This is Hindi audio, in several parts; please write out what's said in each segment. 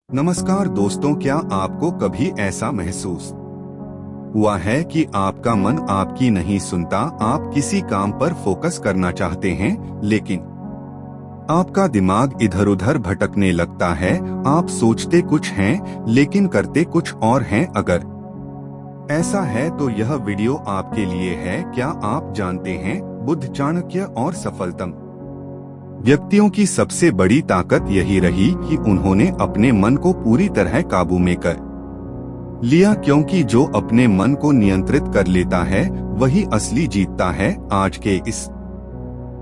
नमस्कार दोस्तों, क्या आपको कभी ऐसा महसूस हुआ है कि आपका मन आपकी नहीं सुनता? आप किसी काम पर फोकस करना चाहते हैं, लेकिन आपका दिमाग इधर उधर भटकने लगता है। आप सोचते कुछ हैं, लेकिन करते कुछ और हैं। अगर ऐसा है तो यह वीडियो आपके लिए है। क्या आप जानते हैं, बुद्ध, चाणक्य और सफलतम व्यक्तियों की सबसे बड़ी ताकत यही रही कि उन्होंने अपने मन को पूरी तरह काबू में कर लिया, क्योंकि जो अपने मन को नियंत्रित कर लेता है वही असली जीतता है। आज के इस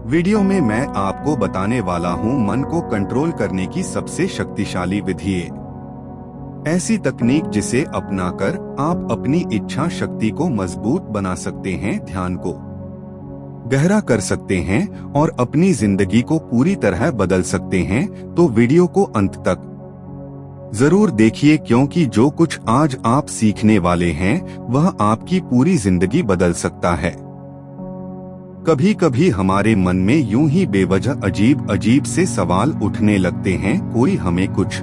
वीडियो में मैं आपको बताने वाला हूं मन को कंट्रोल करने की सबसे शक्तिशाली विधि, ऐसी तकनीक जिसे अपनाकर आप अपनी इच्छा शक्ति को मजबूत बना सकते हैं, ध्यान को गहरा कर सकते हैं और अपनी जिंदगी को पूरी तरह बदल सकते हैं। तो वीडियो को अंत तक जरूर देखिए, क्योंकि जो कुछ आज आप सीखने वाले हैं वह आपकी पूरी जिंदगी बदल सकता है। कभी कभी हमारे मन में यूं ही बेवजह अजीब अजीब से सवाल उठने लगते हैं। कोई हमें कुछ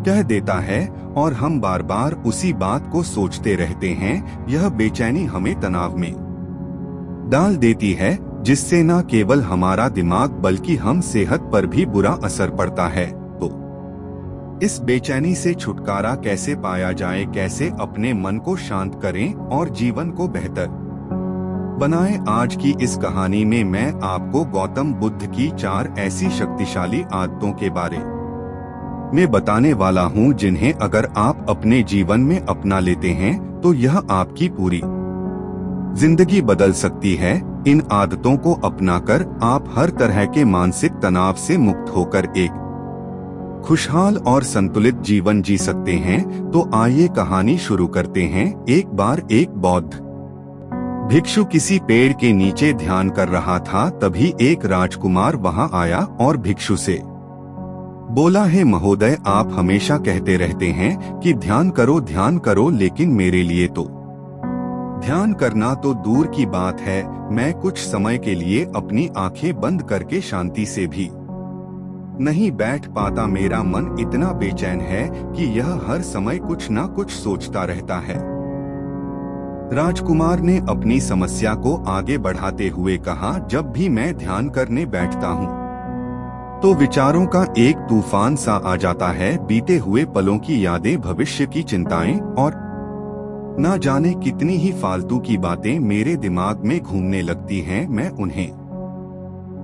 कह देता है और हम बार बार उसी बात को सोचते रहते हैं। यह बेचैनी हमें तनाव में डाल देती है, जिससे न केवल हमारा दिमाग बल्कि हम सेहत पर भी बुरा असर पड़ता है। तो इस बेचैनी से छुटकारा कैसे पाया जाए, कैसे अपने मन को शांत करें और जीवन को बेहतर बनाएं? आज की इस कहानी में मैं आपको गौतम बुद्ध की 4 ऐसी शक्तिशाली आदतों के बारे में बताने वाला हूं, जिन्हें अगर आप अपने जीवन में अपना लेते हैं तो यह आपकी पूरी जिंदगी बदल सकती है। इन आदतों को अपनाकर आप हर तरह के मानसिक तनाव से मुक्त होकर एक खुशहाल और संतुलित जीवन जी सकते हैं। तो आइए कहानी शुरू करते हैं। एक बार एक बौद्ध भिक्षु किसी पेड़ के नीचे ध्यान कर रहा था। तभी एक राजकुमार वहां आया और भिक्षु से बोला, हे महोदय, आप हमेशा कहते रहते हैं कि ध्यान करो, लेकिन मेरे लिए तो ध्यान करना तो दूर की बात है। मैं कुछ समय के लिए अपनी आंखें बंद करके शांति से भी नहीं बैठ पाता। मेरा मन इतना बेचैन है कि यह हर समय कुछ न कुछ सोचता रहता है। राजकुमार ने अपनी समस्या को आगे बढ़ाते हुए कहा, जब भी मैं ध्यान करने बैठता हूँ तो विचारों का एक तूफान सा आ जाता है। बीते हुए पलों की यादें, भविष्य की चिंताएं और ना जाने कितनी ही फालतू की बातें मेरे दिमाग में घूमने लगती हैं। मैं उन्हें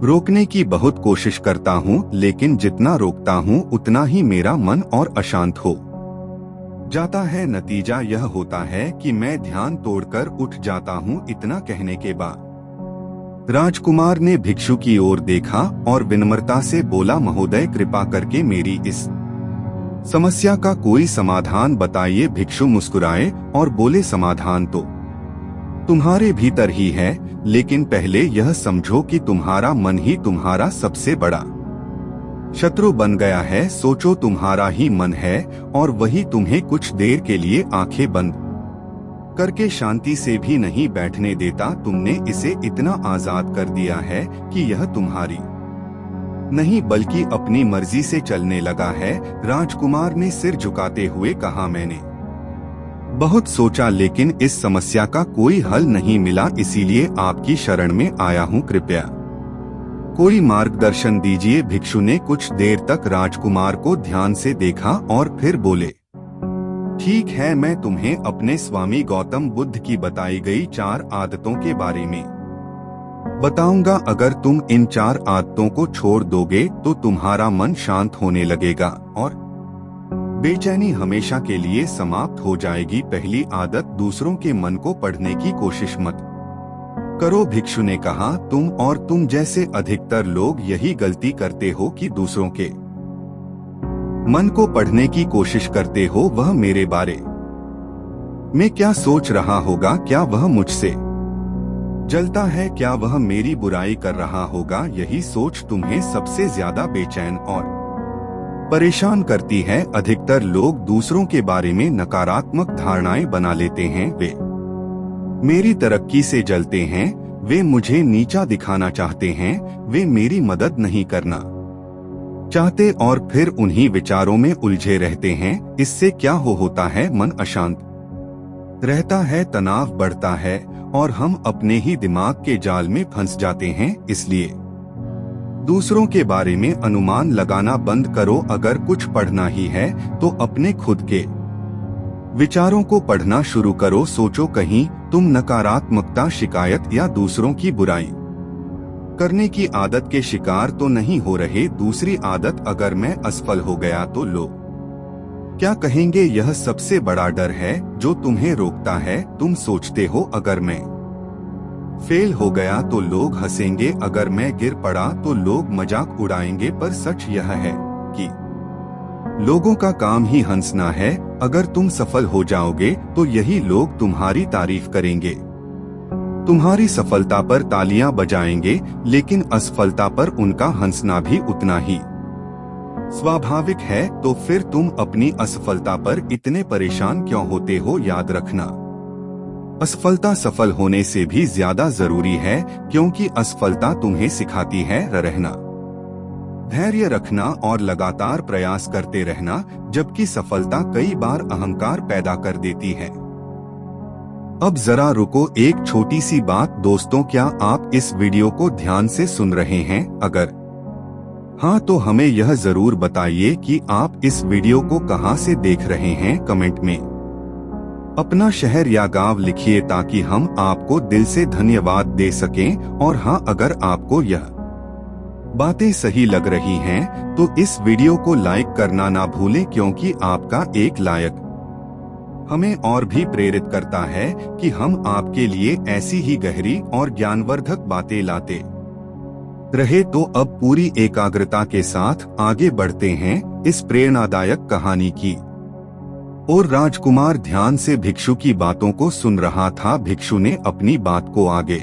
रोकने की बहुत कोशिश करता हूँ, लेकिन जितना रोकता हूँ उतना ही मेरा मन और अशांत हो जाता है। नतीजा यह होता है कि मैं ध्यान तोड़कर उठ जाता हूँ। इतना कहने के बाद राजकुमार ने भिक्षु की ओर देखा और विनम्रता से बोला, महोदय, कृपा करके मेरी इस समस्या का कोई समाधान बताइए। भिक्षु मुस्कुराए और बोले, समाधान तो तुम्हारे भीतर ही है, लेकिन पहले यह समझो कि तुम्हारा मन ही तुम्हारा सबसे बड़ा शत्रु बन गया है। सोचो, तुम्हारा ही मन है और वही तुम्हें कुछ देर के लिए आंखें बंद करके शांति से भी नहीं बैठने देता। तुमने इसे इतना आजाद कर दिया है कि यह तुम्हारी नहीं बल्कि अपनी मर्जी से चलने लगा है। राजकुमार ने सिर झुकाते हुए कहा, मैंने बहुत सोचा, लेकिन इस समस्या का कोई हल नहीं मिला, इसीलिए आपकी शरण में आया हूँ। कृपया कोई मार्गदर्शन दीजिए। भिक्षु ने कुछ देर तक राजकुमार को ध्यान से देखा और फिर बोले, ठीक है, मैं तुम्हें अपने स्वामी गौतम बुद्ध की बताई गई 4 आदतों के बारे में बताऊंगा। अगर तुम इन 4 आदतों को छोड़ दोगे तो तुम्हारा मन शांत होने लगेगा और बेचैनी हमेशा के लिए समाप्त हो जाएगी। पहली आदत, दूसरों के मन को पढ़ने की कोशिश मत करो। भिक्षु ने कहा, तुम जैसे अधिकतर लोग यही गलती करते हो कि दूसरों के मन को पढ़ने की कोशिश करते हो। वह मेरे बारे में क्या सोच रहा होगा? क्या वह मुझसे जलता है? क्या वह मेरी बुराई कर रहा होगा? यही सोच तुम्हें सबसे ज्यादा बेचैन और परेशान करती है। अधिकतर लोग दूसरों के बारे में नकारात्मक धारणाएं बना लेते हैं। वे मेरी तरक्की से जलते हैं, वे मुझे नीचा दिखाना चाहते हैं, वे मेरी मदद नहीं करना चाहते और फिर उन्हीं विचारों में उलझे रहते हैं। इससे क्या होता है, मन अशांत रहता है, तनाव बढ़ता है और हम अपने ही दिमाग के जाल में फंस जाते हैं। इसलिए दूसरों के बारे में अनुमान लगाना बंद करो। अगर कुछ पढ़ना ही है तो अपने खुद के विचारों को पढ़ना शुरू करो। सोचो कहीं तुम नकारात्मकता, शिकायत या दूसरों की बुराई करने की आदत के शिकार तो नहीं हो रहे। दूसरी आदत, अगर मैं असफल हो गया तो लोग क्या कहेंगे, यह सबसे बड़ा डर है जो तुम्हें रोकता है। तुम सोचते हो अगर मैं फेल हो गया तो लोग हंसेंगे, अगर मैं गिर पड़ा तो लोग मजाक उड़ाएंगे। पर सच यह है कि लोगों का काम ही हंसना है। अगर तुम सफल हो जाओगे तो यही लोग तुम्हारी तारीफ करेंगे, तुम्हारी सफलता पर तालियां बजाएंगे, लेकिन असफलता पर उनका हंसना भी उतना ही स्वाभाविक है। तो फिर तुम अपनी असफलता पर इतने परेशान क्यों होते हो? याद रखना, असफलता सफल होने से भी ज्यादा जरूरी है, क्योंकि असफलता तुम्हें सिखाती है रहना, धैर्य रखना और लगातार प्रयास करते रहना, जबकि सफलता कई बार अहंकार पैदा कर देती है। अब जरा रुको, एक छोटी सी बात दोस्तों, क्या आप इस वीडियो को ध्यान से सुन रहे हैं? अगर हाँ तो हमें यह जरूर बताइए कि आप इस वीडियो को कहां से देख रहे हैं। कमेंट में अपना शहर या गांव लिखिए ताकि हम आपको दिल से धन्यवाद दे सकें। और हाँ, अगर आपको यह बातें सही लग रही हैं तो इस वीडियो को लाइक करना ना भूलें, क्योंकि आपका एक लाइक हमें और भी प्रेरित करता है कि हम आपके लिए ऐसी ही गहरी और ज्ञानवर्धक बातें लाते रहे। तो अब पूरी एकाग्रता के साथ आगे बढ़ते हैं इस प्रेरणादायक कहानी की और राजकुमार ध्यान से भिक्षु की बातों को सुन रहा था। भिक्षु ने अपनी बात को आगे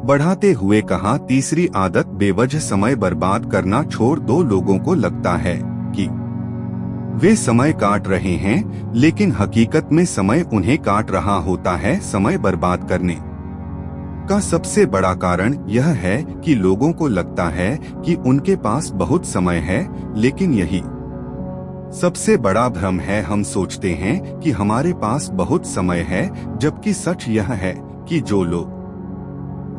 बढ़ाते हुए कहा, तीसरी आदत, बेवजह समय बर्बाद करना छोड़ दो। लोगों को लगता है कि वे समय काट रहे हैं, लेकिन हकीकत में समय उन्हें काट रहा होता है। समय बर्बाद करने का सबसे बड़ा कारण यह है कि लोगों को लगता है कि उनके पास बहुत समय है, लेकिन यही सबसे बड़ा भ्रम है। हम सोचते हैं कि हमारे पास बहुत समय है, जबकि सच यह है कि जो लोग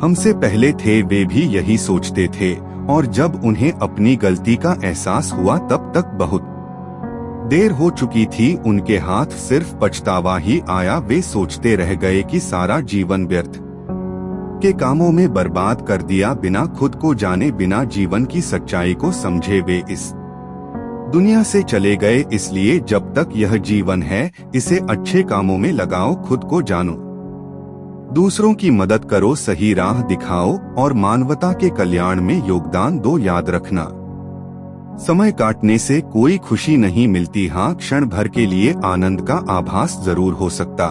हमसे पहले थे वे भी यही सोचते थे, और जब उन्हें अपनी गलती का एहसास हुआ तब तक बहुत देर हो चुकी थी। उनके हाथ सिर्फ पछतावा ही आया। वे सोचते रह गए कि सारा जीवन व्यर्थ के कामों में बर्बाद कर दिया, बिना खुद को जाने, बिना जीवन की सच्चाई को समझे वे इस दुनिया से चले गए। इसलिए जब तक यह जीवन है, इसे अच्छे कामों में लगाओ, खुद को जानो, दूसरों की मदद करो, सही राह दिखाओ और मानवता के कल्याण में योगदान दो। याद रखना, समय काटने से कोई खुशी नहीं मिलती। हाँ, क्षण भर के लिए आनंद का आभास जरूर हो सकता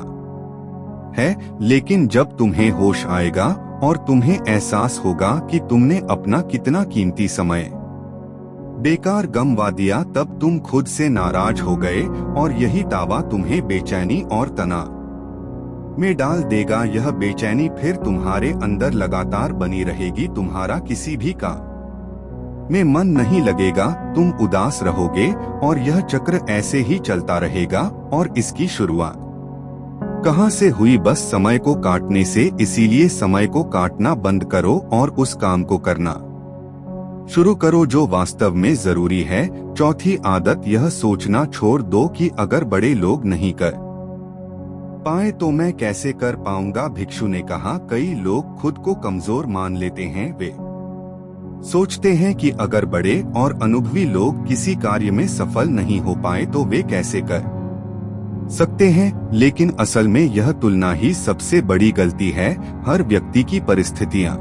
है, लेकिन जब तुम्हें होश आएगा और तुम्हें एहसास होगा कि तुमने अपना कितना कीमती समय बेकार गंवा दिया, तब तुम खुद से नाराज हो गए और यही दावा तुम्हें बेचैनी और तनाव में डाल देगा। यह बेचैनी फिर तुम्हारे अंदर लगातार बनी रहेगी, तुम्हारा किसी भी काम में मन नहीं लगेगा, तुम उदास रहोगे और यह चक्र ऐसे ही चलता रहेगा। और इसकी शुरुआत कहां से हुई? बस समय को काटने से। इसीलिए समय को काटना बंद करो और उस काम को करना शुरू करो जो वास्तव में जरूरी है। चौथी आदत, यह सोचना छोड़ दो कि अगर बड़े लोग नहीं कर पाए तो मैं कैसे कर पाऊंगा। भिक्षु ने कहा, कई लोग खुद को कमजोर मान लेते हैं। वे सोचते हैं कि अगर बड़े और अनुभवी लोग किसी कार्य में सफल नहीं हो पाए तो वे कैसे कर सकते हैं। लेकिन असल में यह तुलना ही सबसे बड़ी गलती है। हर व्यक्ति की परिस्थितियां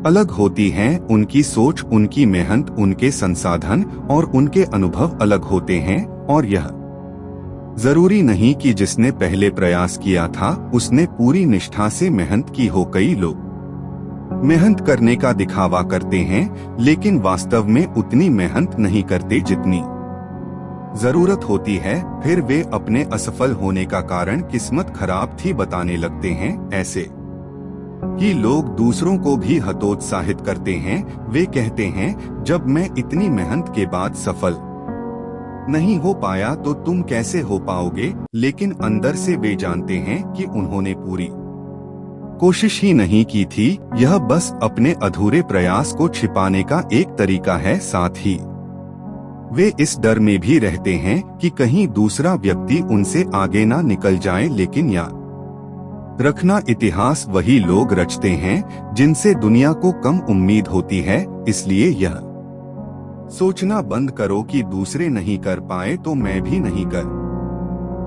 अलग होती हैं, उनकी सोच, उनकी मेहनत, उनके संसाधन और उनके अनुभव अलग होते हैं। और यह जरूरी नहीं कि जिसने पहले प्रयास किया था उसने पूरी निष्ठा से मेहनत की हो। कई लोग मेहनत करने का दिखावा करते हैं, लेकिन वास्तव में उतनी मेहनत नहीं करते जितनी जरूरत होती है। फिर वे अपने असफल होने का कारण किस्मत खराब थी बताने लगते हैं। ऐसे कि लोग दूसरों को भी हतोत्साहित करते हैं। वे कहते हैं, जब मैं इतनी मेहनत के बाद सफल नहीं हो पाया तो तुम कैसे हो पाओगे। लेकिन अंदर से वे जानते हैं कि उन्होंने पूरी कोशिश ही नहीं की थी। यह बस अपने अधूरे प्रयास को छिपाने का एक तरीका है। साथ ही वे इस डर में भी रहते हैं कि कहीं दूसरा व्यक्ति उनसे आगे ना निकल जाए। लेकिन याद रखना, इतिहास वही लोग रचते हैं जिनसे दुनिया को कम उम्मीद होती है। इसलिए यह सोचना बंद करो कि दूसरे नहीं कर पाए तो मैं भी नहीं कर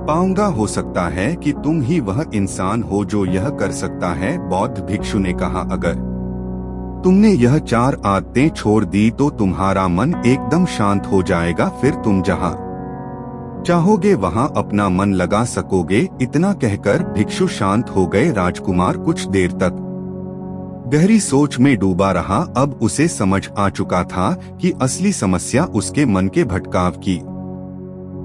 पाऊंगा। हो सकता है कि तुम ही वह इंसान हो जो यह कर सकता है। बौद्ध भिक्षु ने कहा, अगर तुमने यह 4 आदतें छोड़ दी तो तुम्हारा मन एकदम शांत हो जाएगा। फिर तुम जहां चाहोगे वहां अपना मन लगा सकोगे। इतना कहकर भिक्षु शांत हो गए। राजकुमार कुछ देर तक गहरी सोच में डूबा रहा। अब उसे समझ आ चुका था कि असली समस्या उसके मन के भटकाव की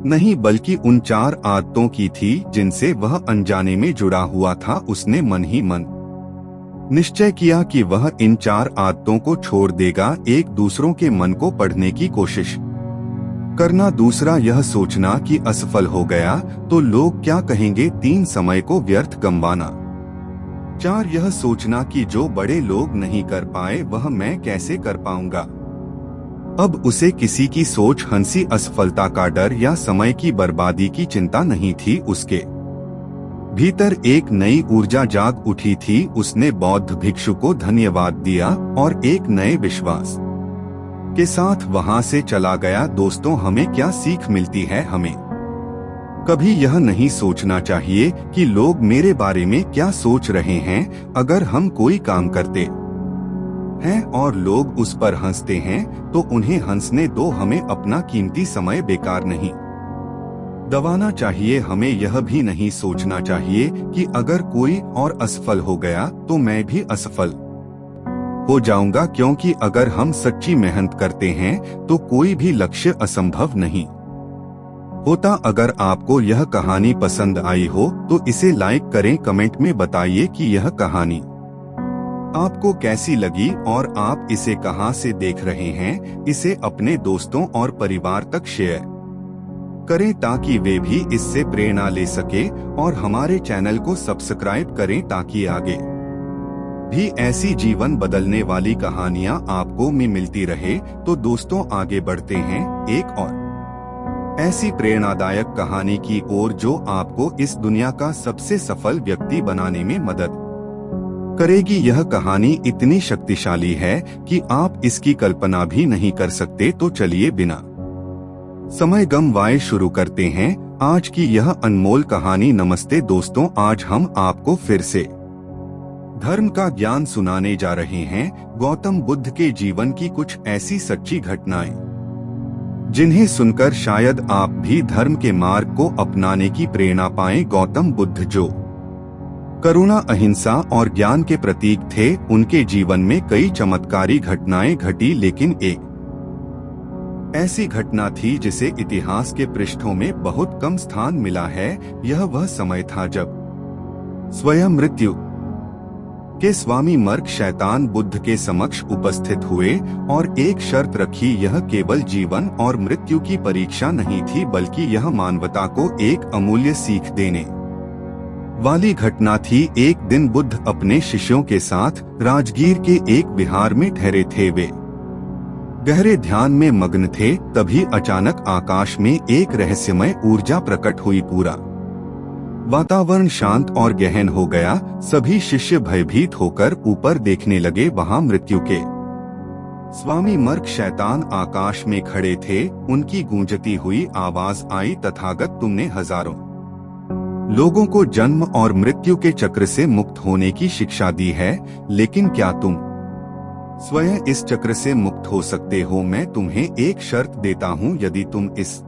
नहीं बल्कि उन 4 आदतों की थी जिनसे वह अनजाने में जुड़ा हुआ था। उसने मन ही मन निश्चय किया कि वह इन 4 आदतों को छोड़ देगा। एक, दूसरों के मन को पढ़ने की कोशिश करना। दूसरा, यह सोचना कि असफल हो गया तो लोग क्या कहेंगे। 3, समय को व्यर्थ गंवाना। 4, यह सोचना कि जो बड़े लोग नहीं कर पाए वह मैं कैसे कर पाऊंगा। अब उसे किसी की सोच, हंसी, असफलता का डर या समय की बर्बादी की चिंता नहीं थी। उसके भीतर एक नई ऊर्जा जाग उठी थी। उसने बौद्ध भिक्षु को धन्यवाद दिया और एक नए विश्वास के साथ वहां से चला गया। दोस्तों, हमें क्या सीख मिलती है। हमें कभी यह नहीं सोचना चाहिए कि लोग मेरे बारे में क्या सोच रहे हैं। अगर हम कोई काम करते हैं और लोग उस पर हंसते हैं तो उन्हें हंसने दो। हमें अपना कीमती समय बेकार नहीं गंवाना चाहिए। हमें यह भी नहीं सोचना चाहिए कि अगर कोई और असफल हो गया तो मैं भी असफल हो जाऊंगा, क्योंकि अगर हम सच्ची मेहनत करते हैं तो कोई भी लक्ष्य असंभव नहीं होता। अगर आपको यह कहानी पसंद आई हो तो इसे लाइक करें। कमेंट में बताइए कि यह कहानी आपको कैसी लगी और आप इसे कहां से देख रहे हैं। इसे अपने दोस्तों और परिवार तक शेयर करें ताकि वे भी इससे प्रेरणा ले सके और हमारे चैनल को सब्सक्राइब करें ताकि आगे भी ऐसी जीवन बदलने वाली कहानियां आपको मिलती रहे। तो दोस्तों, आगे बढ़ते हैं एक और ऐसी प्रेरणादायक कहानी की ओर जो आपको इस दुनिया का सबसे सफल व्यक्ति बनाने में मदद करेगी। यह कहानी इतनी शक्तिशाली है कि आप इसकी कल्पना भी नहीं कर सकते। तो चलिए बिना समय गंवाए शुरू करते हैं आज की यह अनमोल कहानी। नमस्ते दोस्तों, आज हम आपको फिर से धर्म का ज्ञान सुनाने जा रहे हैं। गौतम बुद्ध के जीवन की कुछ ऐसी सच्ची घटनाएं जिन्हें सुनकर शायद आप भी धर्म के मार्ग को अपनाने की प्रेरणा पाएं। गौतम बुद्ध जो करुणा, अहिंसा और ज्ञान के प्रतीक थे, उनके जीवन में कई चमत्कारी घटनाएं घटी। लेकिन एक ऐसी घटना थी जिसे इतिहास के पृष्ठों में बहुत कम स्थान मिला है। यह वह समय था जब स्वयं मृत्यु के स्वामी मर्क शैतान बुद्ध के समक्ष उपस्थित हुए और एक शर्त रखी। यह केवल जीवन और मृत्यु की परीक्षा नहीं थी बल्कि यह मानवता को एक अमूल्य सीख देने वाली घटना थी। एक दिन बुद्ध अपने शिष्यों के साथ राजगीर के एक विहार में ठहरे थे। वे गहरे ध्यान में मग्न थे। तभी अचानक आकाश में एक रहस्यमय ऊर्जा प्रकट हुई। पूरा वातावरण शांत और गहन हो गया। सभी शिष्य भयभीत होकर ऊपर देखने लगे। वहां मृत्यु के स्वामी मर्क शैतान आकाश में खड़े थे। उनकी गूंजती हुई आवाज आई, तथागत, तुमने हजारों लोगों को जन्म और मृत्यु के चक्र से मुक्त होने की शिक्षा दी है, लेकिन क्या तुम स्वयं इस चक्र से मुक्त हो सकते हो? मैं तुम्हें एक शर्त देता हूँ, यदि तुम इस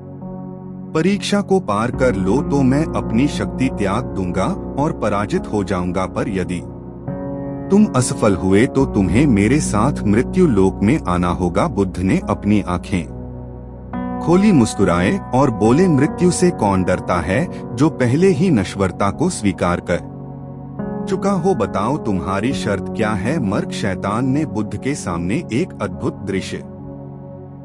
परीक्षा को पार कर लो तो मैं अपनी शक्ति त्याग दूंगा और पराजित हो जाऊंगा, पर यदि तुम असफल हुए तो तुम्हें मेरे साथ मृत्यु लोक में आना होगा। बुद्ध ने अपनी आंखें खोली, मुस्कुराए और बोले, मृत्यु से कौन डरता है जो पहले ही नश्वरता को स्वीकार कर चुका हो, बताओ तुम्हारी शर्त क्या है। मर्क शैतान ने बुद्ध के सामने एक अद्भुत दृश्य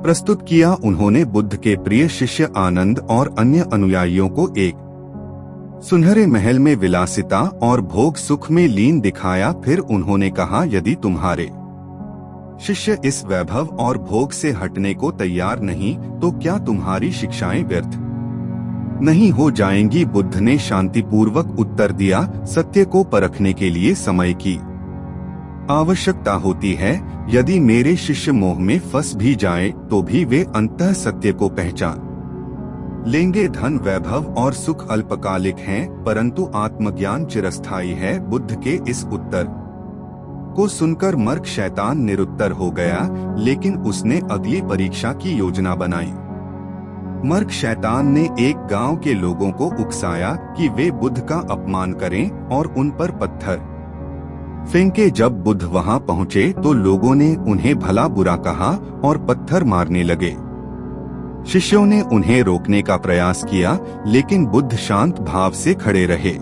प्रस्तुत किया। उन्होंने बुद्ध के प्रिय शिष्य आनंद और अन्य अनुयायियों को एक सुनहरे महल में विलासिता और भोग सुख में लीन दिखाया। फिर उन्होंने कहा, यदि तुम्हारे शिष्य इस वैभव और भोग से हटने को तैयार नहीं तो क्या तुम्हारी शिक्षाएं व्यर्थ नहीं हो जाएंगी। बुद्ध ने शांतिपूर्वक उत्तर दिया, सत्य को परखने के लिए समय की आवश्यकता होती है। यदि मेरे शिष्य मोह में फंस भी जाएं, तो भी वे अंततः सत्य को पहचान लेंगे। धन, वैभव और सुख अल्पकालिक हैं, परंतु आत्मज्ञान चिरस्थायी है। बुद्ध के इस उत्तर को सुनकर मर्क शैतान निरुत्तर हो गया, लेकिन उसने अगली परीक्षा की योजना बनाई। मर्क शैतान ने एक गांव के लोगों को उकसाया कि वे बुद्ध का अपमान करें और उन पर पत्थर फेंके। जब बुद्ध वहां पहुंचे तो लोगों ने उन्हें भला बुरा कहा और पत्थर मारने लगे। शिष्यों ने उन्हें रोकने का प्रयास किया, लेकिन बुद्ध शांत भाव से खड़े रहे।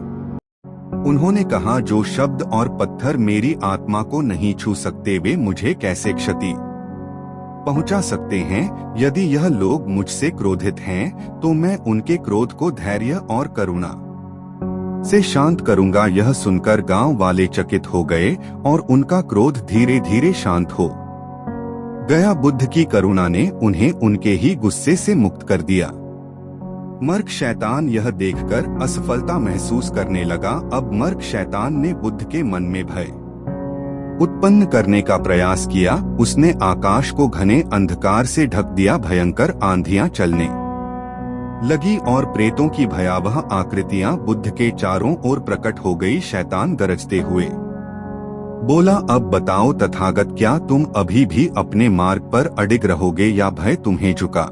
उन्होंने कहा, जो शब्द और पत्थर मेरी आत्मा को नहीं छू सकते, वे मुझे कैसे क्षति पहुंचा सकते हैं। यदि यह लोग मुझसे क्रोधित हैं, तो मैं उनके क्रोध को धैर्य और करुणा से शांत करूंगा। यह सुनकर गांव वाले चकित हो गए और उनका क्रोध धीरे धीरे शांत हो गया। बुद्ध की करुणा ने उन्हें उनके ही गुस्से से मुक्त कर दिया। मर्क शैतान यह देखकर असफलता महसूस करने लगा। अब मर्क शैतान ने बुद्ध के मन में भय उत्पन्न करने का प्रयास किया। उसने आकाश को घने अंधकार से ढक दिया। भयंकर आंधियां चलने लगी और प्रेतों की भयावह आकृतियां बुद्ध के चारों ओर प्रकट हो गई। शैतान गरजते हुए बोला, अब बताओ तथागत, क्या तुम अभी भी अपने मार्ग पर अडिग रहोगे या भय तुम्हें झुका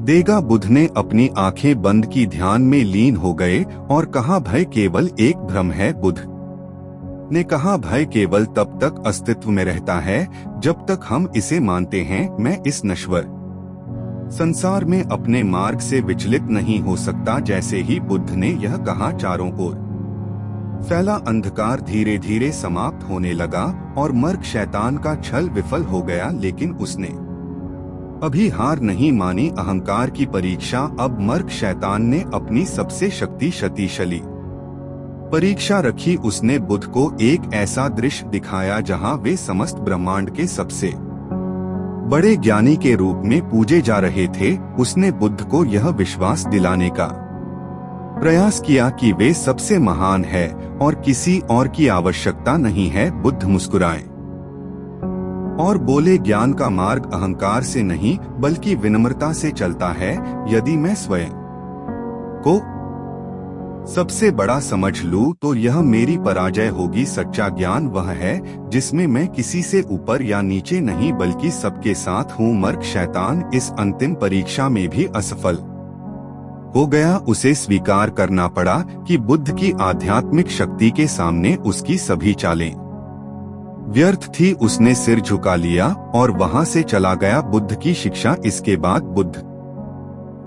देगा। बुद्ध ने अपनी आंखें बंद की, ध्यान में लीन हो गए और कहा, भय केवल एक भ्रम है। बुद्ध ने कहा, भय केवल तब तक अस्तित्व में रहता है जब तक हम इसे मानते हैं। मैं इस नश्वर संसार में अपने मार्ग से विचलित नहीं हो सकता। जैसे ही बुद्ध ने यह कहा, चारों ओर फैला अंधकार धीरे धीरे समाप्त होने लगा और मर्क शैतान का छल विफल हो गया। लेकिन उसने अभी हार नहीं मानी। अहंकार की परीक्षा। अब मर्क शैतान ने अपनी सबसे शक्तिशाली परीक्षा रखी। उसने बुद्ध को एक ऐसा दृश्य दिखाया जहां वे समस्त ब्रह्मांड के सबसे बड़े ज्ञानी के रूप में पूजे जा रहे थे। उसने बुद्ध को यह विश्वास दिलाने का प्रयास किया कि वे सबसे महान है और किसी और की आवश्यकता नहीं है। बुद्ध मुस्कुराए और बोले, ज्ञान का मार्ग अहंकार से नहीं बल्कि विनम्रता से चलता है। यदि मैं स्वयं को सबसे बड़ा समझ लूं तो यह मेरी पराजय होगी। सच्चा ज्ञान वह है जिसमें मैं किसी से ऊपर या नीचे नहीं बल्कि सबके साथ हूँ। मर्क शैतान इस अंतिम परीक्षा में भी असफल हो गया। उसे स्वीकार करना पड़ा कि बुद्ध की आध्यात्मिक शक्ति के सामने उसकी सभी चालें व्यर्थ थी। उसने सिर झुका लिया और वहां से चला गया। बुद्ध की शिक्षा। इसके बाद बुद्ध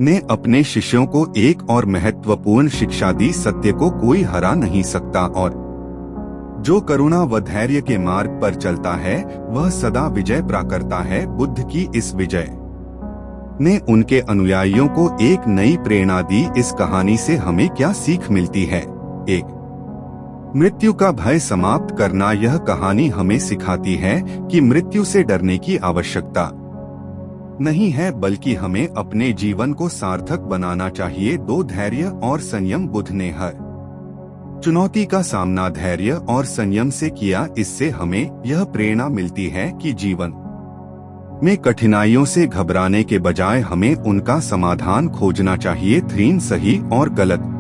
ने अपने शिष्यों को एक और महत्वपूर्ण शिक्षा दी, सत्य को कोई हरा नहीं सकता और जो करुणा व धैर्य के मार्ग पर चलता है वह सदा विजय प्राप्त करता है। बुद्ध की इस विजय ने उनके अनुयायियों को एक नई प्रेरणा दी। इस कहानी से हमें क्या सीख मिलती है? एक, मृत्यु का भय समाप्त करना। यह कहानी हमें सिखाती है कि मृत्यु से डरने की आवश्यकता नहीं है बल्कि हमें अपने जीवन को सार्थक बनाना चाहिए। दो, धैर्य और संयम। बुद्ध ने हर चुनौती का सामना धैर्य और संयम से किया। इससे हमें यह प्रेरणा मिलती है कि जीवन में कठिनाइयों से घबराने के बजाय हमें उनका समाधान खोजना चाहिए। तीन, सही और गलत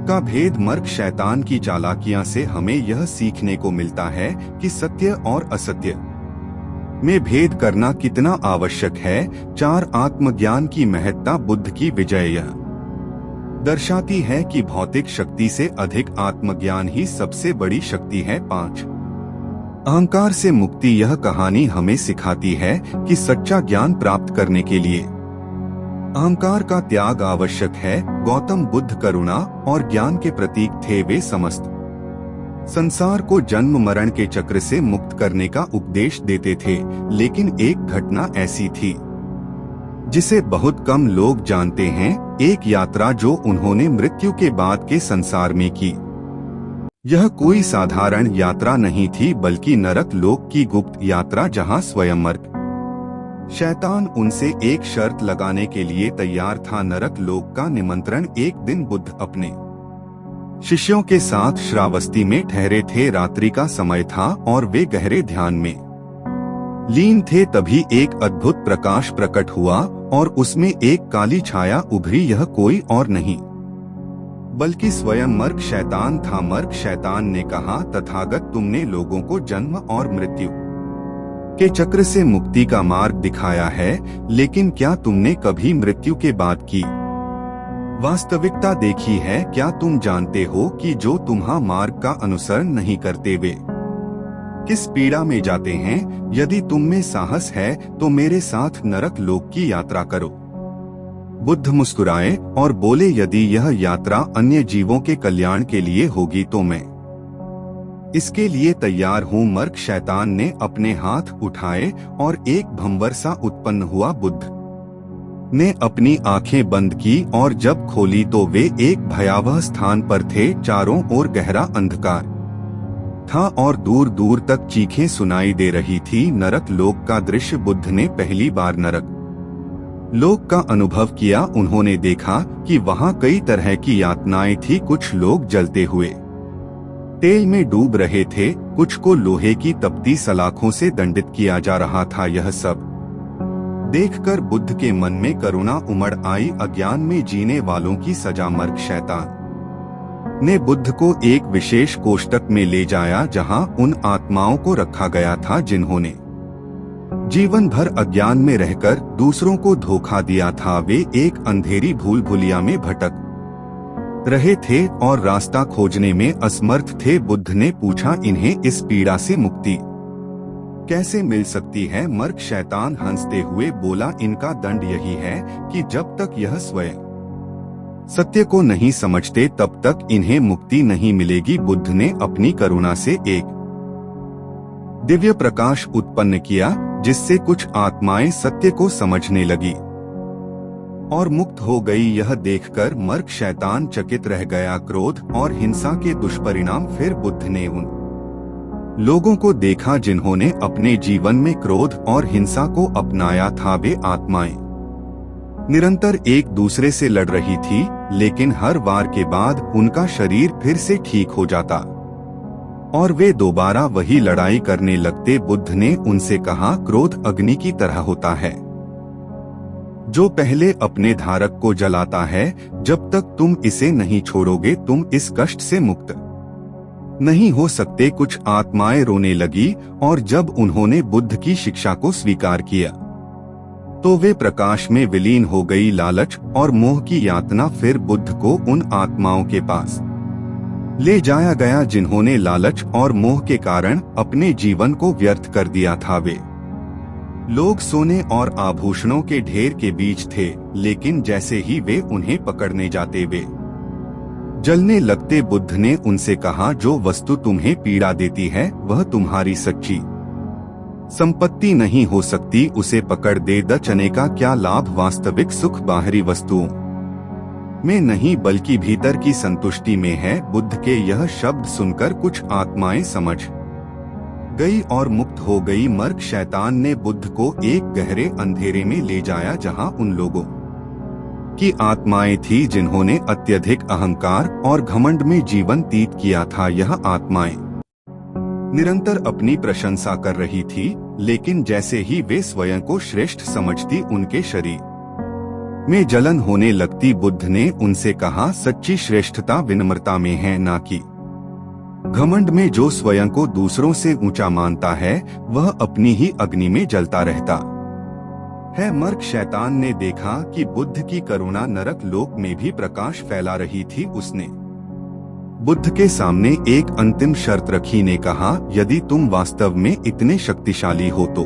का भेद। मर्क शैतान की चालाकियां से हमें यह सीखने को मिलता है कि सत्य और असत्य में भेद करना कितना आवश्यक है। चार, आत्मज्ञान की महत्ता। बुद्ध की विजय यह दर्शाती है कि भौतिक शक्ति से अधिक आत्मज्ञान ही सबसे बड़ी शक्ति है। पाँच, अहंकार से मुक्ति। यह कहानी हमें सिखाती है कि सच्चा ज्ञान प्राप्त करने के लिए अहंकार का त्याग आवश्यक है। गौतम बुद्ध करुणा और ज्ञान के प्रतीक थे। वे समस्त संसार को जन्म मरण के चक्र से मुक्त करने का उपदेश देते थे, लेकिन एक घटना ऐसी थी जिसे बहुत कम लोग जानते हैं। एक यात्रा जो उन्होंने मृत्यु के बाद के संसार में की। यह कोई साधारण यात्रा नहीं थी, बल्कि नरक लोक की गुप्त यात्रा, जहां स्वयं मर्क शैतान उनसे एक शर्त लगाने के लिए तैयार था। नरक लोक का निमंत्रण। एक दिन बुद्ध अपने शिष्यों के साथ श्रावस्ती में ठहरे थे। रात्रि का समय था और वे गहरे ध्यान में लीन थे। तभी एक अद्भुत प्रकाश प्रकट हुआ और उसमें एक काली छाया उभरी। यह कोई और नहीं बल्कि स्वयं मर्क शैतान था। मर्क शैतान ने कहा, तथागत, तुमने लोगों को जन्म और मृत्यु के चक्र से मुक्ति का मार्ग दिखाया है, लेकिन क्या तुमने कभी मृत्यु के बाद की वास्तविकता देखी है? क्या तुम जानते हो कि जो तुम्हारा मार्ग का अनुसरण नहीं करते वे किस पीड़ा में जाते हैं? यदि तुम में साहस है तो मेरे साथ नरक लोक की यात्रा करो। बुद्ध मुस्कुराए और बोले, यदि यह यात्रा अन्य जीवों के कल्याण के लिए होगी तो मैं इसके लिए तैयार हूँ। मर्क शैतान ने अपने हाथ उठाए और एक भंवर सा उत्पन्न हुआ। बुद्ध ने अपनी आंखें बंद की और जब खोली तो वे एक भयावह स्थान पर थे। चारों ओर गहरा अंधकार था और दूर दूर तक चीखें सुनाई दे रही थी। नरक लोक का दृश्य। बुद्ध ने पहली बार नरक लोक का अनुभव किया। उन्होंने देखा कि वहाँ कई तरह की यातनाएं थी। कुछ लोग जलते हुए तेल में डूब रहे थे, कुछ को लोहे की तपती सलाखों से दंडित किया जा रहा था। यह सब देखकर बुद्ध के मन में करुणा उमड़ आई। अज्ञान में जीने वालों की सजा। मर्क शैतान ने बुद्ध को एक विशेष कोष्ठक में ले जाया, जहां उन आत्माओं को रखा गया था जिन्होंने जीवन भर अज्ञान में रहकर दूसरों को धोखा दिया था। वे एक अंधेरी भूल भुलिया में भटक रहे थे और रास्ता खोजने में असमर्थ थे। बुद्ध ने पूछा, इन्हें इस पीड़ा से मुक्ति कैसे मिल सकती है? मर्क शैतान हंसते हुए बोला, इनका दंड यही है कि जब तक यह स्वयं सत्य को नहीं समझते तब तक इन्हें मुक्ति नहीं मिलेगी। बुद्ध ने अपनी करुणा से एक दिव्य प्रकाश उत्पन्न किया, जिससे कुछ आत्माएं सत्य को समझने लगी और मुक्त हो गई। यह देखकर मर्क शैतान चकित रह गया। क्रोध और हिंसा के दुष्परिणाम। फिर बुद्ध ने उन लोगों को देखा जिन्होंने अपने जीवन में क्रोध और हिंसा को अपनाया था। वे आत्माएं निरंतर एक दूसरे से लड़ रही थी, लेकिन हर वार के बाद उनका शरीर फिर से ठीक हो जाता और वे दोबारा वही लड़ाई करने लगते। बुद्ध ने उनसे कहा, क्रोध अग्नि की तरह होता है जो पहले अपने धारक को जलाता है। जब तक तुम इसे नहीं छोड़ोगे तुम इस कष्ट से मुक्त नहीं हो सकते। कुछ आत्माएं रोने लगी और जब उन्होंने बुद्ध की शिक्षा को स्वीकार किया तो वे प्रकाश में विलीन हो गई। लालच और मोह की यातना। फिर बुद्ध को उन आत्माओं के पास ले जाया गया जिन्होंने लालच और मोह के कारण अपने जीवन को व्यर्थ कर दिया था। वे लोग सोने और आभूषणों के ढेर के बीच थे, लेकिन जैसे ही वे उन्हें पकड़ने जाते वे जलने लगते। बुद्ध ने उनसे कहा, जो वस्तु तुम्हें पीड़ा देती है वह तुम्हारी सच्ची संपत्ति नहीं हो सकती। उसे पकड़ दे चने का क्या लाभ? वास्तविक सुख बाहरी वस्तुओं में नहीं बल्कि भीतर की संतुष्टि में है। बुद्ध के यह शब्द सुनकर कुछ आत्माएं समझ गई और मुक्त हो गई। मर्क शैतान ने बुद्ध को एक गहरे अंधेरे में ले जाया, जहां उन लोगों की आत्माएं थी जिन्होंने अत्यधिक अहंकार और घमंड में जीवन व्यतीत किया था। यह आत्माएं निरंतर अपनी प्रशंसा कर रही थी, लेकिन जैसे ही वे स्वयं को श्रेष्ठ समझती उनके शरीर में जलन होने लगती। बुद्ध ने उनसे कहा, सच्ची श्रेष्ठता विनम्रता में है, ना कि घमंड में। जो स्वयं को दूसरों से ऊंचा मानता है वह अपनी ही अग्नि में जलता रहता है। मर्क शैतान ने देखा कि बुद्ध की करुणा नरक लोक में भी प्रकाश फैला रही थी। उसने बुद्ध के सामने एक अंतिम शर्त रखी ने कहा, यदि तुम वास्तव में इतने शक्तिशाली हो तो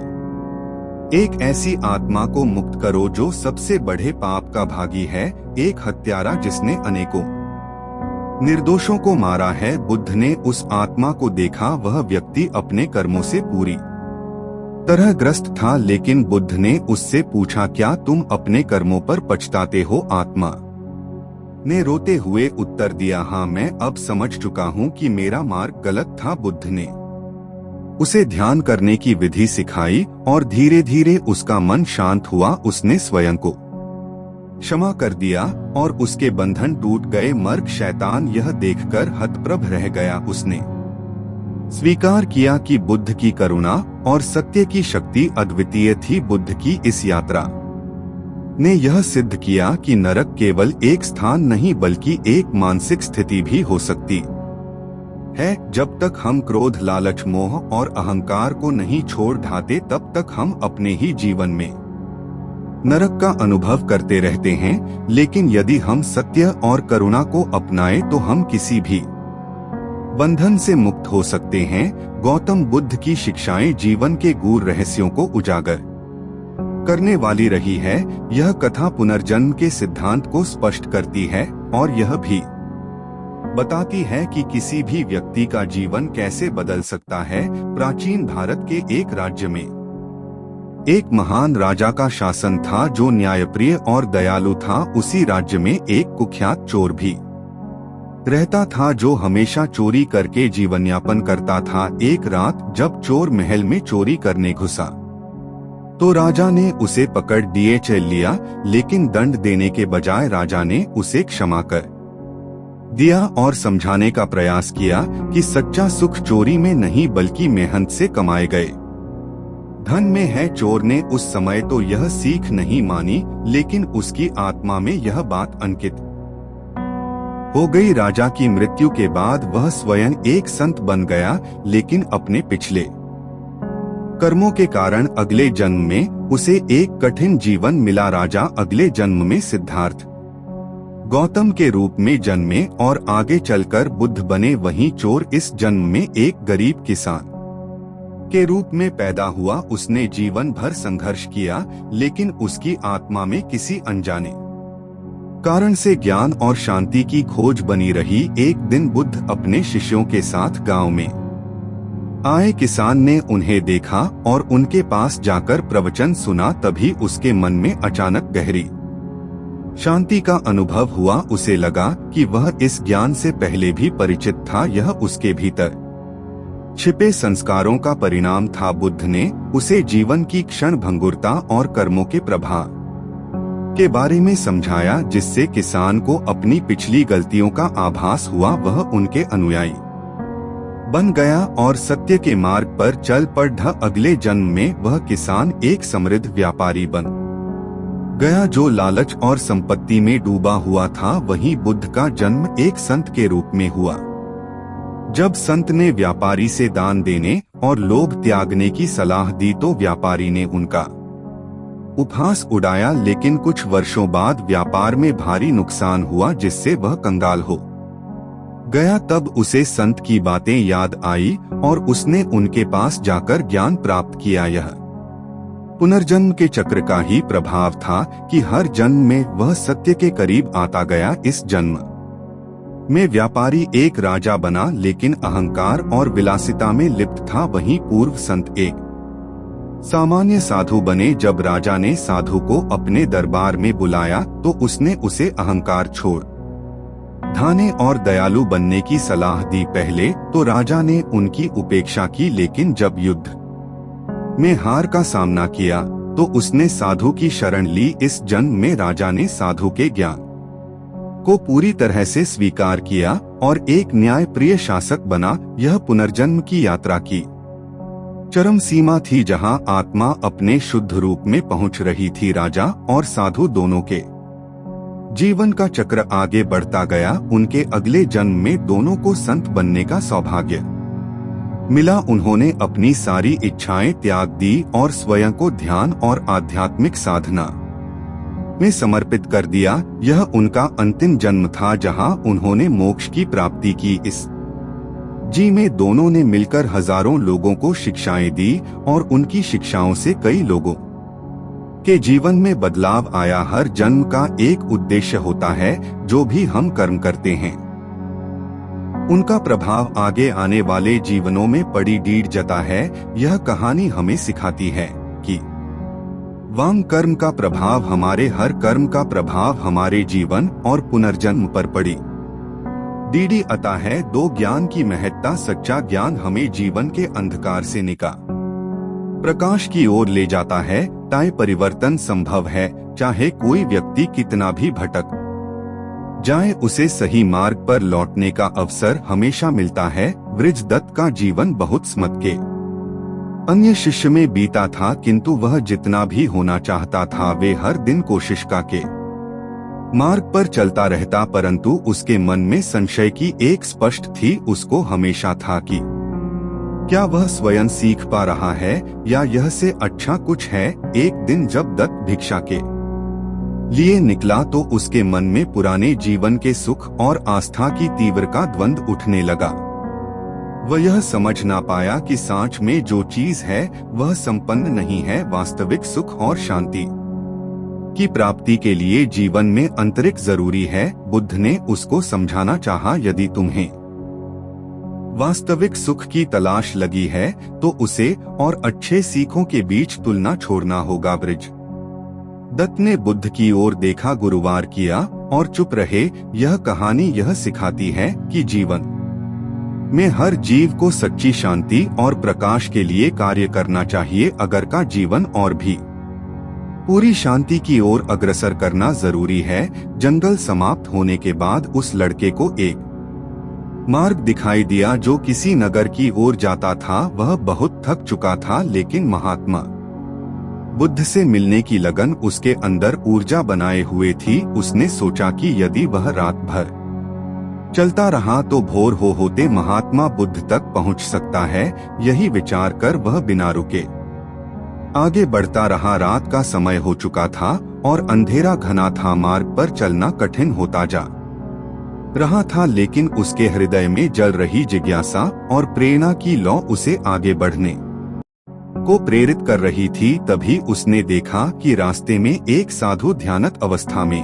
एक ऐसी आत्मा को मुक्त करो जो सबसे बड़े पाप का भागी है, एक हत्यारा जिसने अनेकों निर्दोषों को मारा है। बुद्ध ने उस आत्मा को देखा, वह व्यक्ति अपने कर्मों से पूरी तरह ग्रस्त था, लेकिन बुद्ध ने उससे पूछा, क्या तुम अपने कर्मों पर पछताते हो? आत्मा ने रोते हुए उत्तर दिया, हाँ, मैं अब समझ चुका हूँ कि मेरा मार्ग गलत था। बुद्ध ने उसे ध्यान करने की विधि सिखाई और धीरे धीरे उसका मन शांत हुआ। उसने स्वयं को क्षमा कर दिया और उसके बंधन टूट गए। मर्ग शैतान यह देखकर हतप्रभ रह गया। उसने स्वीकार किया कि बुद्ध की करुणा और सत्य की शक्ति अद्वितीय थी। बुद्ध की इस यात्रा ने यह सिद्ध किया कि नरक केवल एक स्थान नहीं बल्कि एक मानसिक स्थिति भी हो सकती है। जब तक हम क्रोध, लालच, मोह और अहंकार को नहीं छोड़ ढाते, तब तक हम अपने ही जीवन में नरक का अनुभव करते रहते हैं। लेकिन यदि हम सत्य और करुणा को अपनाएं तो हम किसी भी बंधन से मुक्त हो सकते हैं। गौतम बुद्ध की शिक्षाएं जीवन के गूढ़ रहस्यों को उजागर करने वाली रही है। यह कथा पुनर्जन्म के सिद्धांत को स्पष्ट करती है और यह भी बताती है कि किसी भी व्यक्ति का जीवन कैसे बदल सकता है। प्राचीन भारत के एक राज्य में एक महान राजा का शासन था जो न्यायप्रिय और दयालु था। उसी राज्य में एक कुख्यात चोर भी रहता था जो हमेशा चोरी करके जीवन यापन करता था। एक रात जब चोर महल में चोरी करने घुसा तो राजा ने उसे पकड़ दिए चल लिया, लेकिन दंड देने के बजाय राजा ने उसे क्षमा कर दिया और समझाने का प्रयास किया कि सच्चा सुख चोरी में नहीं बल्कि मेहनत से कमाए गए धन में है। चोर ने उस समय तो यह सीख नहीं मानी, लेकिन उसकी आत्मा में यह बात अंकित हो गई। राजा की मृत्यु के बाद वह स्वयं एक संत बन गया, लेकिन अपने पिछले कर्मों के कारण अगले जन्म में उसे एक कठिन जीवन मिला। राजा अगले जन्म में सिद्धार्थ गौतम के रूप में जन्मे और आगे चलकर बुद्ध बने। वहीं चोर इस जन्म में एक गरीब किसान के रूप में पैदा हुआ। उसने जीवन भर संघर्ष किया, लेकिन उसकी आत्मा में किसी अनजाने कारण से ज्ञान और शांति की खोज बनी रही। एक दिन बुद्ध अपने शिष्यों के साथ गांव में आए। किसान ने उन्हें देखा और उनके पास जाकर प्रवचन सुना। तभी उसके मन में अचानक गहरी शांति का अनुभव हुआ। उसे लगा कि वह इस ज्ञान से पहले भी परिचित था। यह उसके भीतर छिपे संस्कारों का परिणाम था। बुद्ध ने उसे जीवन की क्षण भंगुरता और कर्मों के प्रभाव के बारे में समझाया, जिससे किसान को अपनी पिछली गलतियों का आभास हुआ। वह उनके अनुयायी बन गया और सत्य के मार्ग पर चल पड़ा। अगले जन्म में वह किसान एक समृद्ध व्यापारी बन गया जो लालच और संपत्ति में डूबा हुआ था। वहीं बुद्ध का जन्म एक संत के रूप में हुआ। जब संत ने व्यापारी से दान देने और लोभ त्यागने की सलाह दी तो व्यापारी ने उनका उपहास उड़ाया, लेकिन कुछ वर्षों बाद व्यापार में भारी नुकसान हुआ जिससे वह कंगाल हो गया। तब उसे संत की बातें याद आई और उसने उनके पास जाकर ज्ञान प्राप्त किया। यह पुनर्जन्म के चक्र का ही प्रभाव था कि हर जन्म में वह सत्य के करीब आता गया। इस जन्म में व्यापारी एक राजा बना, लेकिन अहंकार और विलासिता में लिप्त था। वहीं पूर्व संत एक सामान्य साधु बने। जब राजा ने साधु को अपने दरबार में बुलाया तो उसने उसे अहंकार छोड़ धाने और दयालु बनने की सलाह दी। पहले तो राजा ने उनकी उपेक्षा की, लेकिन जब युद्ध में हार का सामना किया तो उसने साधु की शरण ली। इस जन्म में राजा ने साधु के ज्ञान को पूरी तरह से स्वीकार किया और एक न्यायप्रिय शासक बना। यह पुनर्जन्म की यात्रा की चरम सीमा थी, जहां आत्मा अपने शुद्ध रूप में पहुंच रही थी। राजा और साधु दोनों के जीवन का चक्र आगे बढ़ता गया। उनके अगले जन्म में दोनों को संत बनने का सौभाग्य मिला। उन्होंने अपनी सारी इच्छाएं त्याग दी और स्वयं को ध्यान और आध्यात्मिक साधना में समर्पित कर दिया। यह उनका अंतिम जन्म था जहां उन्होंने मोक्ष की प्राप्ति की। इस जी में दोनों ने मिलकर हजारों लोगों को शिक्षाएं दी और उनकी शिक्षाओं से कई लोगों के जीवन में बदलाव आया। हर जन्म का एक उद्देश्य होता है। जो भी हम कर्म करते हैं उनका प्रभाव आगे आने वाले जीवनों में पड़ी डीड जता है। यह कहानी हमें सिखाती है कि वांग कर्म का प्रभाव हमारे हर कर्म का प्रभाव हमारे जीवन और पुनर्जन्म पर पड़ी डीडी अता है। दो ज्ञान की महत्ता। सच्चा ज्ञान हमें जीवन के अंधकार से निकाल प्रकाश की ओर ले जाता है। ताए परिवर्तन संभव है, चाहे कोई व्यक्ति कितना भी भटक जाए, उसे सही मार्ग पर लौटने का अवसर हमेशा मिलता है। वृजदत्त का जीवन बहुत स्मत के अन्य शिष्य में बीता था, किंतु वह जितना भी होना चाहता था वे हर दिन कोशिश का के मार्ग पर चलता रहता, परंतु उसके मन में संशय की एक स्पष्ट थी। उसको हमेशा था कि क्या वह स्वयं सीख पा रहा है या यह से अच्छा कुछ है। एक दिन जब दत्त भिक्षा के लिए निकला तो उसके मन में पुराने जीवन के सुख और आस्था की तीव्र का द्वंद्व उठने लगा। वह यह समझ ना पाया कि सांच में जो चीज है वह संपन्न नहीं है। वास्तविक सुख और शांति की प्राप्ति के लिए जीवन में अंतरिक्ष जरूरी है। बुद्ध ने उसको समझाना चाहा, यदि तुम्हें वास्तविक सुख की तलाश लगी है तो उसे और अच्छे सीखों के बीच तुलना छोड़ना होगा। ब्रिज दत्त ने बुद्ध की ओर देखा, गुरुवार किया और चुप रहे। यह कहानी यह सिखाती है कि जीवन में हर जीव को सच्ची शांति और प्रकाश के लिए कार्य करना चाहिए। अगर का जीवन और भी पूरी शांति की ओर अग्रसर करना जरूरी है। जंगल समाप्त होने के बाद उस लड़के को एक मार्ग दिखाई दिया जो किसी नगर की ओर जाता था। वह बहुत थक चुका था, लेकिन महात्मा बुद्ध से मिलने की लगन उसके अंदर ऊर्जा बनाए हुए थी। उसने सोचा कि यदि वह रात भर चलता रहा तो भोर होते महात्मा बुद्ध तक पहुंच सकता है। यही विचार कर वह बिना रुके आगे बढ़ता रहा। रात का समय हो चुका था और अंधेरा घना था। मार्ग पर चलना कठिन होता जा रहा था, लेकिन उसके हृदय में जल रही जिज्ञासा और प्रेरणा की लौ उसे आगे बढ़ने को प्रेरित कर रही थी। तभी उसने देखा कि रास्ते में एक साधु ध्यानत अवस्था में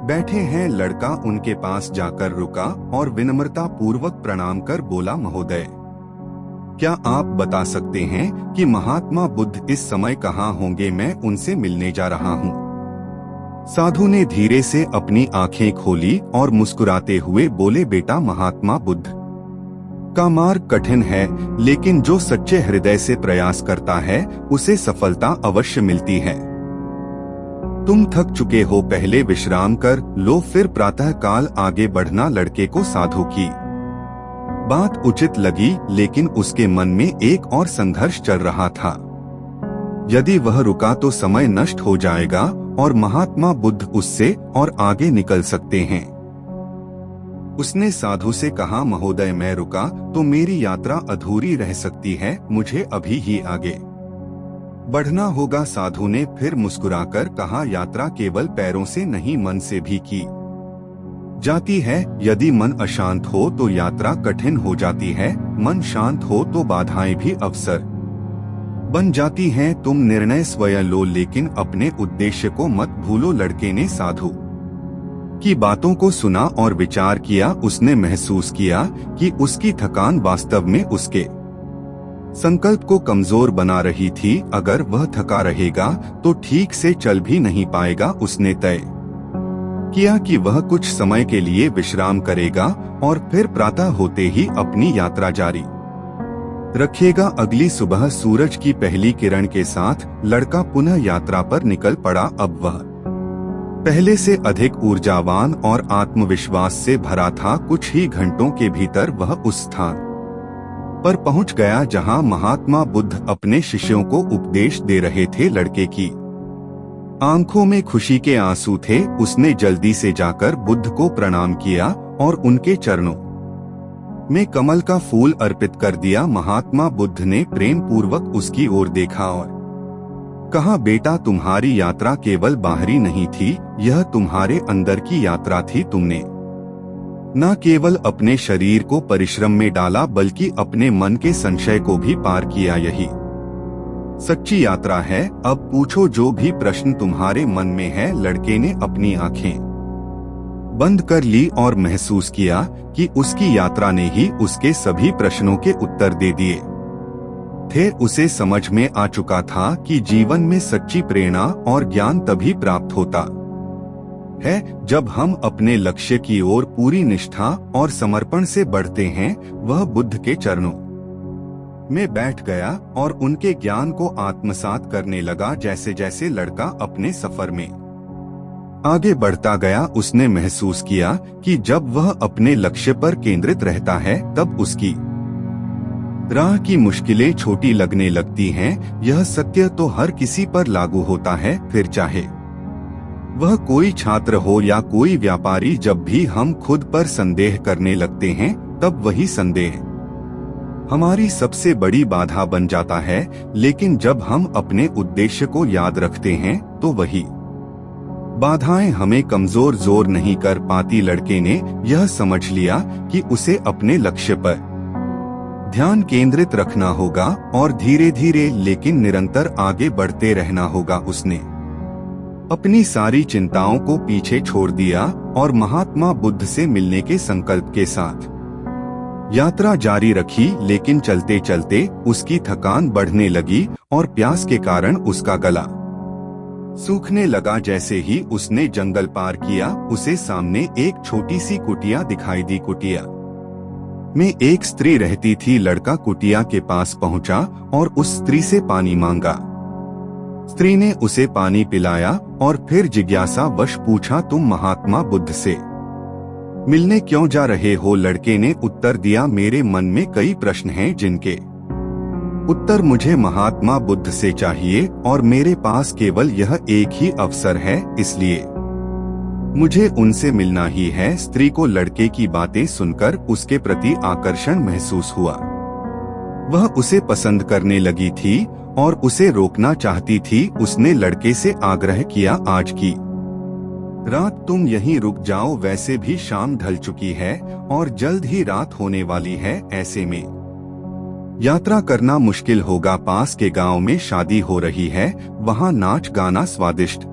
बैठे हैं। लड़का उनके पास जाकर रुका और विनम्रता पूर्वक प्रणाम कर बोला, महोदय, क्या आप बता सकते हैं कि महात्मा बुद्ध इस समय कहाँ होंगे? मैं उनसे मिलने जा रहा हूँ। साधु ने धीरे से अपनी आंखें खोली और मुस्कुराते हुए बोले, बेटा, महात्मा बुद्ध का मार्ग कठिन है, लेकिन जो सच्चे हृदय से प्रयास करता है उसे सफलता अवश्य मिलती है। तुम थक चुके हो, पहले विश्राम कर लो, फिर प्रातः काल आगे बढ़ना। लड़के को साधु की बात उचित लगी, लेकिन उसके मन में एक और संघर्ष चल रहा था। यदि वह रुका तो समय नष्ट हो जाएगा और महात्मा बुद्ध उससे और आगे निकल सकते हैं। उसने साधु से कहा, महोदय, मैं रुका तो मेरी यात्रा अधूरी रह सकती है। मुझे अभी ही आगे बढ़ना होगा। साधु ने फिर मुस्कुराकर कहा, यात्रा केवल पैरों से नहीं मन से भी की जाती है। यदि मन अशांत हो तो यात्रा कठिन हो जाती है। मन शांत हो तो बाधाएं भी अवसर बन जाती हैं। तुम निर्णय स्वयं लो, लेकिन अपने उद्देश्य को मत भूलो। लड़के ने साधु की बातों को सुना और विचार किया। उसने महसूस किया कि उसकी थकान वास्तव में उसके संकल्प को कमजोर बना रही थी। अगर वह थका रहेगा तो ठीक से चल भी नहीं पाएगा। उसने तय किया कि वह कुछ समय के लिए विश्राम करेगा और फिर प्रातः होते ही अपनी यात्रा जारी रखेगा। अगली सुबह सूरज की पहली किरण के साथ लड़का पुनः यात्रा पर निकल पड़ा। अब वह पहले से अधिक ऊर्जावान और आत्मविश्वास से भरा था। कुछ ही घंटों के भीतर वह उस स्थान पर पहुंच गया जहां महात्मा बुद्ध अपने शिष्यों को उपदेश दे रहे थे। लड़के की आंखों में खुशी के आंसू थे। उसने जल्दी से जाकर बुद्ध को प्रणाम किया और उनके चरणों में कमल का फूल अर्पित कर दिया। महात्मा बुद्ध ने प्रेम पूर्वक उसकी ओर देखा और कहा, बेटा, तुम्हारी यात्रा केवल बाहरी नहीं थी, यह तुम्हारे अंदर की यात्रा थी। तुमने न केवल अपने शरीर को परिश्रम में डाला, बल्कि अपने मन के संशय को भी पार किया। यही सच्ची यात्रा है। अब पूछो जो भी प्रश्न तुम्हारे मन में है। लड़के ने अपनी आंखें बंद कर ली और महसूस किया कि उसकी यात्रा ने ही उसके सभी प्रश्नों के उत्तर दे दिए थे। उसे समझ में आ चुका था कि जीवन में सच्ची प्रेरणा और ज्ञान तभी प्राप्त होता है जब हम अपने लक्ष्य की ओर पूरी निष्ठा और समर्पण से बढ़ते हैं। वह बुद्ध के चरणों में बैठ गया और उनके ज्ञान को आत्मसात करने लगा। जैसे जैसे लड़का अपने सफर में आगे बढ़ता गया, उसने महसूस किया कि जब वह अपने लक्ष्य पर केंद्रित रहता है तब उसकी राह की मुश्किलें छोटी लगने लगती हैं। यह सत्य तो हर किसी पर लागू होता है, फिर चाहे वह कोई छात्र हो या कोई व्यापारी। जब भी हम खुद पर संदेह करने लगते हैं तब वही संदेह हमारी सबसे बड़ी बाधा बन जाता है। लेकिन जब हम अपने उद्देश्य को याद रखते हैं तो वही बाधाएं हमें कमजोर जोर नहीं कर पाती। लड़के ने यह समझ लिया कि उसे अपने लक्ष्य पर ध्यान केंद्रित रखना होगा और धीरे धीरे लेकिन निरंतर आगे बढ़ते रहना होगा। उसने अपनी सारी चिंताओं को पीछे छोड़ दिया और महात्मा बुद्ध से मिलने के संकल्प के साथ यात्रा जारी रखी। लेकिन चलते चलते उसकी थकान बढ़ने लगी और प्यास के कारण उसका गला सूखने लगा। जैसे ही उसने जंगल पार किया, उसे सामने एक छोटी सी कुटिया दिखाई दी। कुटिया में एक स्त्री रहती थी। लड़का कुटिया के पास पहुंचा और उस स्त्री से पानी मांगा। स्त्री ने उसे पानी पिलाया और फिर जिज्ञासा वश पूछा, तुम महात्मा बुद्ध से मिलने क्यों जा रहे हो? लड़के ने उत्तर दिया, मेरे मन में कई प्रश्न हैं जिनके उत्तर मुझे महात्मा बुद्ध से चाहिए और मेरे पास केवल यह एक ही अवसर है, इसलिए मुझे उनसे मिलना ही है। स्त्री को लड़के की बातें सुनकर उसके प्रति आकर्षण महसूस हुआ। वह उसे पसंद करने लगी थी और उसे रोकना चाहती थी। उसने लड़के से आग्रह किया, आज की रात तुम यहीं रुक जाओ, वैसे भी शाम ढल चुकी है और जल्द ही रात होने वाली है। ऐसे में यात्रा करना मुश्किल होगा। पास के गांव में शादी हो रही है, वहां नाच गाना, स्वादिष्ट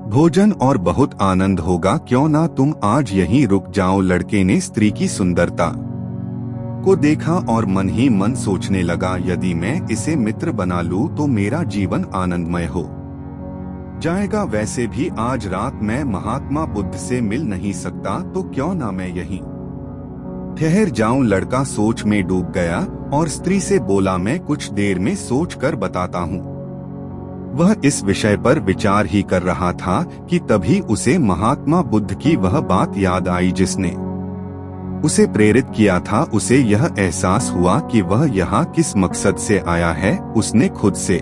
भोजन और बहुत आनंद होगा। क्यों ना तुम आज यहीं रुक जाओ? लड़के ने स्त्री की सुंदरता को देखा और मन ही मन सोचने लगा, यदि मैं इसे मित्र बना लूं तो मेरा जीवन आनंदमय हो जाएगा। वैसे भी आज रात मैं महात्मा बुद्ध से मिल नहीं सकता, तो क्यों ना मैं यहीं ठहर जाऊं। लड़का सोच में डूब गया और स्त्री से बोला, मैं कुछ देर में सोच कर बताता हूँ। वह इस विषय पर विचार ही कर रहा था कि तभी उसे महात्मा बुद्ध की वह बात याद आई जिसने उसे प्रेरित किया था। उसे यह एहसास हुआ कि वह यहाँ किस मकसद से आया है। उसने खुद से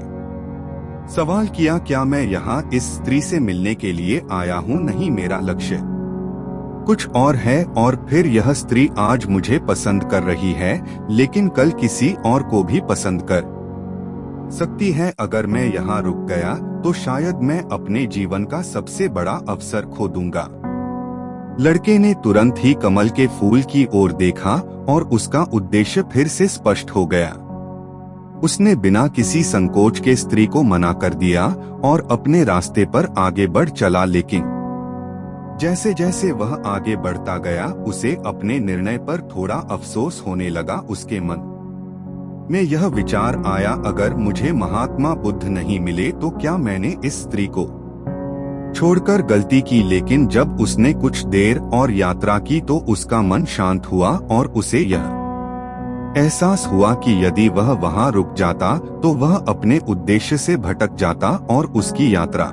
सवाल किया, क्या मैं यहाँ इस स्त्री से मिलने के लिए आया हूँ? नहीं, मेरा लक्ष्य कुछ और है। और फिर यह स्त्री आज मुझे पसंद कर रही है, लेकिन कल किसी और को भी पसंद कर सकती है। अगर मैं यहाँ रुक गया तो शायद मैं अपने जीवन का सबसे बड़ा अवसर खो दूंगा। लड़के ने तुरंत ही कमल के फूल की ओर देखा और उसका उद्देश्य फिर से स्पष्ट हो गया। उसने बिना किसी संकोच के स्त्री को मना कर दिया और अपने रास्ते पर आगे बढ़ चला। लेकिन जैसे जैसे वह आगे बढ़ता गया, उसे अपने निर्णय पर थोड़ा अफसोस होने लगा। उसके मन में यह विचार आया, अगर मुझे महात्मा बुद्ध नहीं मिले तो क्या मैंने इस स्त्री को छोड़कर गलती की? लेकिन जब उसने कुछ देर और यात्रा की तो उसका मन शांत हुआ और उसे यह एहसास हुआ कि यदि वह वहां रुक जाता तो वह अपने उद्देश्य से भटक जाता और उसकी यात्रा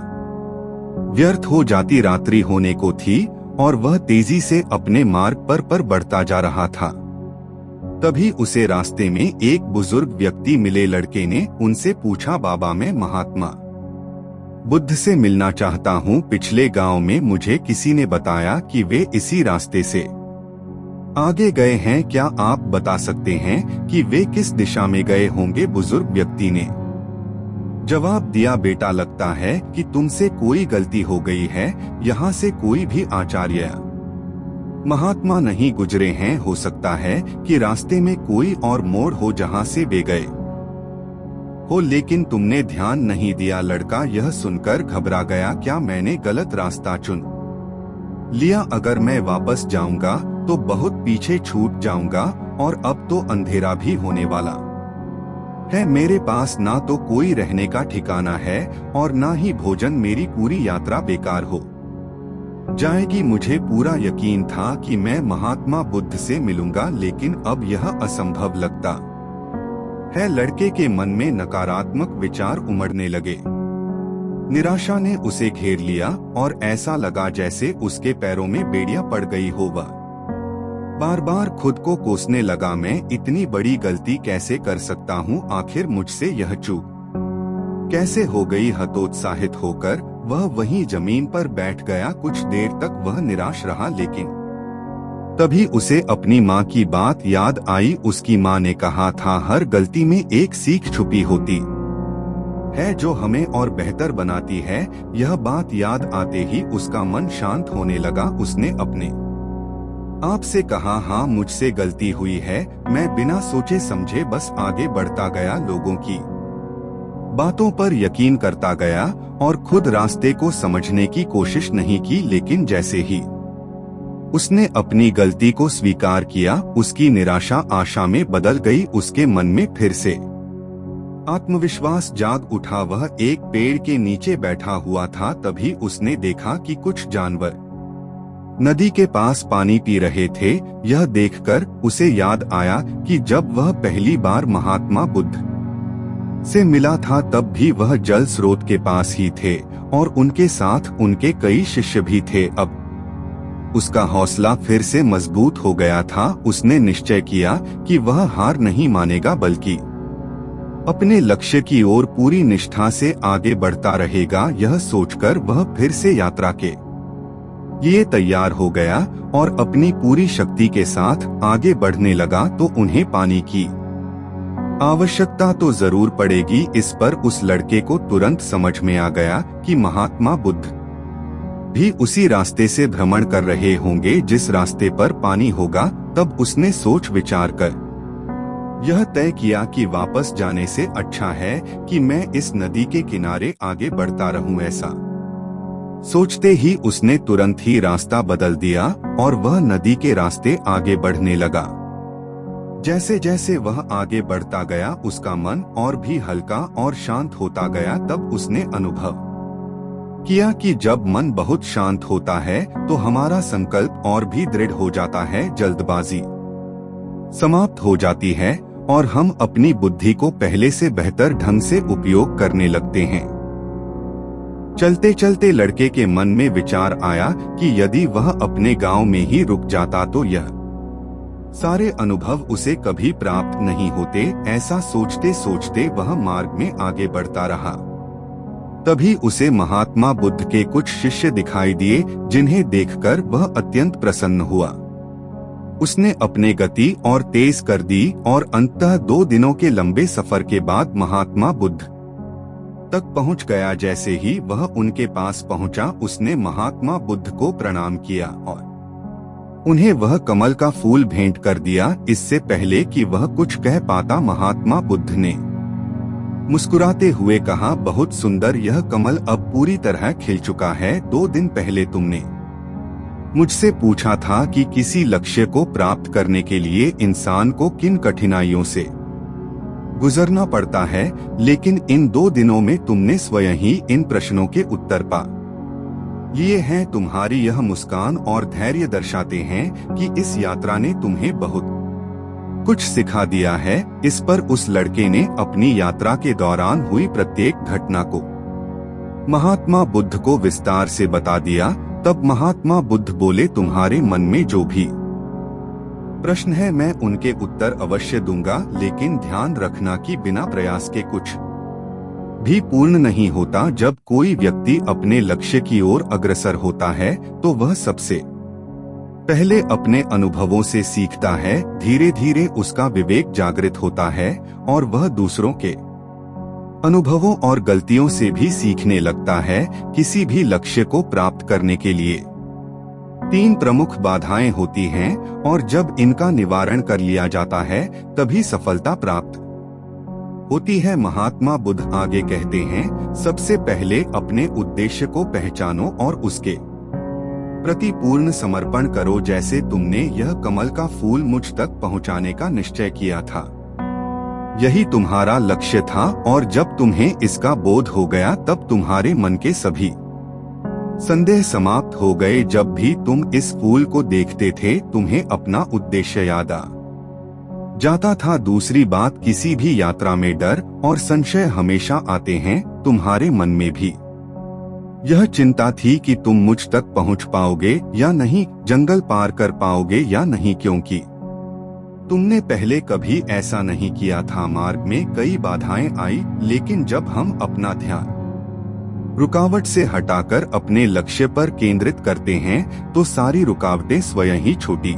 व्यर्थ हो जाती। रात्रि होने को थी और वह तेजी से अपने मार्ग पर बढ़ता जा रहा था। तभी उसे रास्ते में एक बुजुर्ग व्यक्ति मिले। लड़के ने उनसे पूछा, बाबा, मैं महात्मा बुद्ध से मिलना चाहता हूँ। पिछले गांव में मुझे किसी ने बताया कि वे इसी रास्ते से आगे गए हैं। क्या आप बता सकते हैं कि वे किस दिशा में गए होंगे? बुजुर्ग व्यक्ति ने जवाब दिया, बेटा, लगता है कि तुमसे कोई गलती हो गई है। यहाँ से कोई भी आचार्य महात्मा नहीं गुजरे हैं। हो सकता है कि रास्ते में कोई और मोड़ हो जहाँ से वे गए हो, लेकिन तुमने ध्यान नहीं दिया। लड़का यह सुनकर घबरा गया, क्या मैंने गलत रास्ता चुन लिया अगर मैं वापस जाऊंगा तो बहुत पीछे छूट जाऊंगा और अब तो अंधेरा भी होने वाला है। मेरे पास ना तो कोई रहने का ठिकाना है और ना ही भोजन। मेरी पूरी यात्रा बेकार हो जाएगी। मुझे पूरा यकीन था कि मैं महात्मा बुद्ध से मिलूंगा, लेकिन अब यह असंभव लगता है। लड़के के मन में नकारात्मक विचार उमड़ने लगे। निराशा ने उसे घेर लिया और ऐसा लगा जैसे उसके पैरों में बेड़ियां पड़ गई हो। वह बार बार खुद को कोसने लगा, मैं इतनी बड़ी गलती कैसे कर सकता हूँ? आखिर मुझसे यह चूक कैसे हो गई? हतोत्साहित होकर वह वहीं जमीन पर बैठ गया। कुछ देर तक वह निराश रहा, लेकिन तभी उसे अपनी माँ की बात याद आई। उसकी माँ ने कहा था, हर गलती में एक सीख छुपी होती है जो हमें और बेहतर बनाती है। यह बात याद आते ही उसका मन शांत होने लगा। उसने अपने आप से कहा, हाँ मुझसे गलती हुई है। मैं बिना सोचे समझे बस आगे बढ़ता गया, लोगों की बातों पर यकीन करता गया और खुद रास्ते को समझने की कोशिश नहीं की। लेकिन जैसे ही उसने अपनी गलती को स्वीकार किया, उसकी निराशा आशा में बदल गई। उसके मन में फिर से आत्मविश्वास जाग उठा। वह एक पेड़ के नीचे बैठा हुआ था। तभी उसने देखा कि कुछ जानवर नदी के पास पानी पी रहे थे। यह देखकर उसे याद आया कि जब वह पहली बार महात्मा बुद्ध से मिला था तब भी वह जल स्रोत के पास ही थे और उनके साथ उनके कई शिष्य भी थे। अब उसका हौसला फिर से मजबूत हो गया था। उसने निश्चय किया कि वह हार नहीं मानेगा, बल्कि अपने लक्ष्य की ओर पूरी निष्ठा से आगे बढ़ता रहेगा। यह सोचकर वह फिर से यात्रा के लिए तैयार हो गया और अपनी पूरी शक्ति के साथ आगे बढ़ने लगा। तो उन्हें पानी की आवश्यकता तो जरूर पड़ेगी। इस पर उस लड़के को तुरंत समझ में आ गया कि महात्मा बुद्ध भी उसी रास्ते से भ्रमण कर रहे होंगे जिस रास्ते पर पानी होगा। तब उसने सोच विचार कर यह तय किया कि वापस जाने से अच्छा है कि मैं इस नदी के किनारे आगे बढ़ता रहूं। ऐसा सोचते ही उसने तुरंत ही रास्ता बदल दिया और वह नदी के रास्ते आगे बढ़ने लगा। जैसे जैसे वह आगे बढ़ता गया, उसका मन और भी हल्का और शांत होता गया। तब उसने अनुभव किया कि जब मन बहुत शांत होता है तो हमारा संकल्प और भी दृढ़ हो जाता है। जल्दबाजी समाप्त हो जाती है और हम अपनी बुद्धि को पहले से बेहतर ढंग से उपयोग करने लगते हैं। चलते चलते लड़के के मन में विचार आया कि यदि वह अपने गांव में ही रुक जाता तो यह सारे अनुभव उसे कभी प्राप्त नहीं होते। ऐसा सोचते सोचते वह मार्ग में आगे बढ़ता रहा। तभी उसे महात्मा बुद्ध के कुछ शिष्य दिखाई दिए, जिन्हें देखकर वह अत्यंत प्रसन्न हुआ। उसने अपने गति और तेज कर दी और अंततः 2 दिनों के लंबे सफर के बाद महात्मा बुद्ध तक पहुंच गया। जैसे ही वह उनके पास पहुंचा, उसने महात्मा बुद्ध को प्रणाम किया और उन्हें वह कमल का फूल भेंट कर दिया। इससे पहले कि वह कुछ कह पाता, महात्मा बुद्ध ने मुस्कुराते हुए कहा, बहुत सुंदर, यह कमल अब पूरी तरह खिल चुका है। 2 दिन पहले तुमने मुझसे पूछा था कि किसी लक्ष्य को प्राप्त करने के लिए इंसान को किन कठिनाइयों से गुजरना पड़ता है, लेकिन इन 2 दिनों में तुमने स्वयं ही इन प्रश्नों के उत्तर पा लिए हैं। तुम्हारी यह मुस्कान और धैर्य दर्शाते हैं कि इस यात्रा ने तुम्हें बहुत कुछ सिखा दिया है। इस पर उस लड़के ने अपनी यात्रा के दौरान हुई प्रत्येक घटना को महात्मा बुद्ध को विस्तार से बता दिया। तब महात्मा बुद्ध बोले, तुम्हारे मन में जो भी प्रश्न है मैं उनके उत्तर अवश्य दूंगा, लेकिन ध्यान रखना कि बिना प्रयास के कुछ भी पूर्ण नहीं होता। जब कोई व्यक्ति अपने लक्ष्य की ओर अग्रसर होता है तो वह सबसे पहले अपने अनुभवों से सीखता है। धीरे धीरे उसका विवेक जागृत होता है और वह दूसरों के अनुभवों और गलतियों से भी सीखने लगता है। किसी भी लक्ष्य को प्राप्त करने के लिए 3 प्रमुख बाधाएं होती हैं और जब इनका निवारण कर लिया जाता है तभी सफलता प्राप्त होती है। महात्मा बुद्ध आगे कहते हैं, सबसे पहले अपने उद्देश्य को पहचानो और उसके प्रति पूर्ण समर्पण करो, जैसे तुमने यह कमल का फूल मुझ तक पहुंचाने का निश्चय किया था। यही तुम्हारा लक्ष्य था, और जब तुम्हें इसका बोध हो गया तब तुम्हारे मन के सभी संदेह समाप्त हो गए। जब भी तुम इस फूल को देखते थे तुम्हें अपना उद्देश्य याद आ जाता था। दूसरी बात, किसी भी यात्रा में डर और संशय हमेशा आते हैं, तुम्हारे मन में भी यह चिंता थी कि तुम मुझ तक पहुंच पाओगे या नहीं, जंगल पार कर पाओगे या नहीं, क्योंकि तुमने पहले कभी ऐसा नहीं किया था। मार्ग में कई बाधाएं आई, लेकिन जब हम अपना ध्यान रुकावट से हटाकर अपने लक्ष्य पर केंद्रित करते हैं तो सारी रुकावटें स्वयं ही छोटी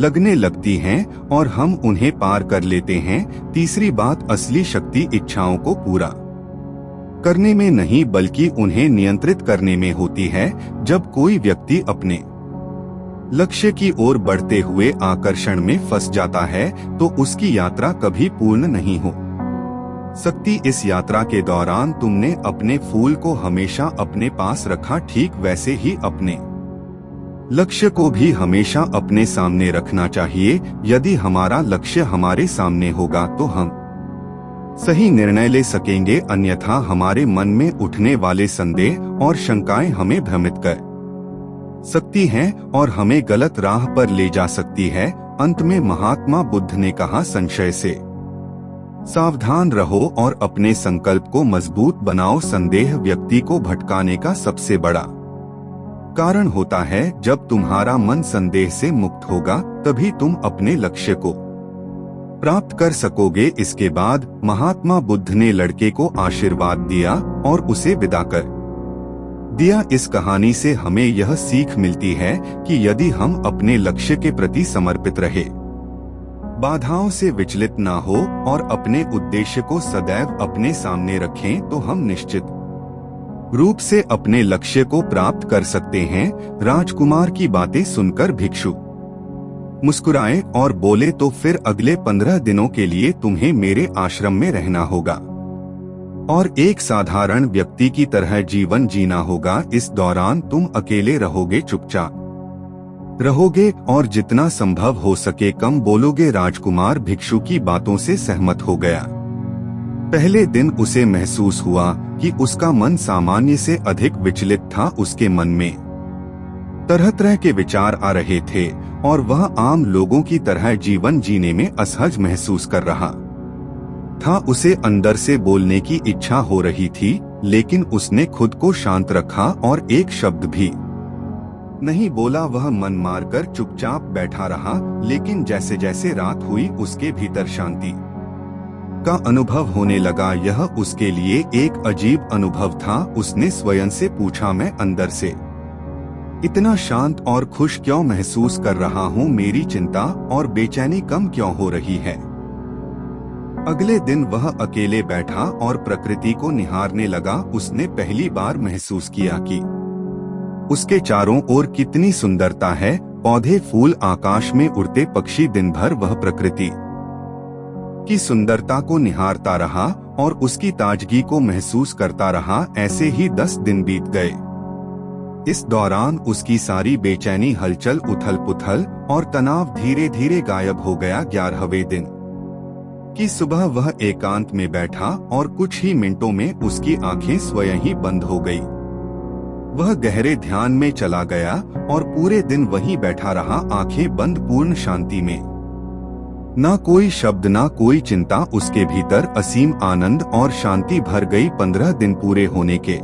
लगने लगती हैं और हम उन्हें पार कर लेते हैं। तीसरी बात, असली शक्ति इच्छाओं को पूरा करने में नहीं बल्कि उन्हें नियंत्रित करने में होती है। जब कोई व्यक्ति अपने लक्ष्य की ओर बढ़ते हुए आकर्षण में फंस जाता है तो उसकी यात्रा कभी पूर्ण नहीं हो सकती। इस यात्रा के दौरान तुमने अपने फूल को हमेशा अपने पास रखा, ठीक वैसे ही अपने लक्ष्य को भी हमेशा अपने सामने रखना चाहिए। यदि हमारा लक्ष्य हमारे सामने होगा तो हम सही निर्णय ले सकेंगे, अन्यथा हमारे मन में उठने वाले संदेह और शंकाएं हमें भ्रमित कर सकती हैं और हमें गलत राह पर ले जा सकती है। अंत में महात्मा बुद्ध ने कहा, संशय से सावधान रहो और अपने संकल्प को मजबूत बनाओ। संदेह व्यक्ति को भटकाने का सबसे बड़ा कारण होता है। जब तुम्हारा मन संदेह से मुक्त होगा तभी तुम अपने लक्ष्य को प्राप्त कर सकोगे। इसके बाद महात्मा बुद्ध ने लड़के को आशीर्वाद दिया और उसे विदा कर दिया। इस कहानी से हमें यह सीख मिलती है कि यदि हम अपने लक्ष्य के प्रति समर्पित रहे, बाधाओं से विचलित ना हो और अपने उद्देश्य को सदैव अपने सामने रखें तो हम निश्चित रूप से अपने लक्ष्य को प्राप्त कर सकते हैं। राजकुमार की बातें सुनकर भिक्षु मुस्कुराए और बोले, तो फिर अगले 15 दिनों के लिए तुम्हें मेरे आश्रम में रहना होगा और एक साधारण व्यक्ति की तरह जीवन जीना होगा। इस दौरान तुम अकेले रहोगे, चुपचाप रहोगे और जितना संभव हो सके कम बोलोगे। राजकुमार भिक्षु की बातों से सहमत हो गया। पहले दिन उसे महसूस हुआ कि उसका मन सामान्य से अधिक विचलित था। उसके मन में तरह तरह के विचार आ रहे थे और वह आम लोगों की तरह जीवन जीने में असहज महसूस कर रहा था। उसे अंदर से बोलने की इच्छा हो रही थी, लेकिन उसने खुद को शांत रखा और एक शब्द भी नहीं बोला। वह मन मारकर चुपचाप बैठा रहा, लेकिन जैसे जैसे रात हुई उसके भीतर शांति का अनुभव होने लगा। यह उसके लिए एक अजीब अनुभव था। उसने स्वयं से पूछा, मैं अंदर से इतना शांत और खुश क्यों महसूस कर रहा हूँ? मेरी चिंता और बेचैनी कम क्यों हो रही है? अगले दिन वह अकेले बैठा और प्रकृति को निहारने लगा। उसने पहली बार महसूस किया कि उसके चारों ओर कितनी सुंदरता है। पौधे, फूल, आकाश में उड़ते पक्षी। दिन भर वह प्रकृति की सुंदरता को निहारता रहा और उसकी ताजगी को महसूस करता रहा। ऐसे ही 10 दिन बीत गए। इस दौरान उसकी सारी बेचैनी, हलचल, उथल पुथल और तनाव धीरे धीरे गायब हो गया। 11वें दिन की सुबह वह एकांत में बैठा और कुछ ही मिनटों में उसकी आंखें स्वयं ही बंद हो गई। वह गहरे ध्यान में चला गया और पूरे दिन वहीं बैठा रहा, आंखें बंद, पूर्ण शांति में। ना कोई शब्द, ना कोई चिंता। उसके भीतर असीम आनंद और शांति भर गई। 15 दिन पूरे होने के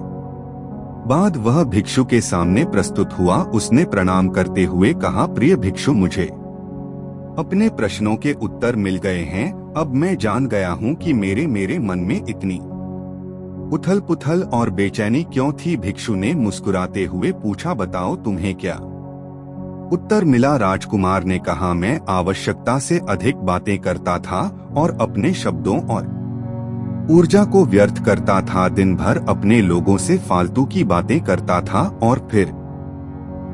बाद वह भिक्षु के सामने प्रस्तुत हुआ। उसने प्रणाम करते हुए कहा, प्रिय भिक्षु, मुझे अपने प्रश्नों के उत्तर मिल गए हैं। अब मैं जान गया हूँ कि मेरे मन में इतनी उथल पुथल और बेचैनी क्यों थी। भिक्षु ने मुस्कुराते हुए पूछा, बताओ तुम्हें क्या उत्तर मिला? राजकुमार ने कहा, मैं आवश्यकता से अधिक बातें करता था और अपने शब्दों और ऊर्जा को व्यर्थ करता था। दिन भर अपने लोगों से फालतू की बातें करता था और फिर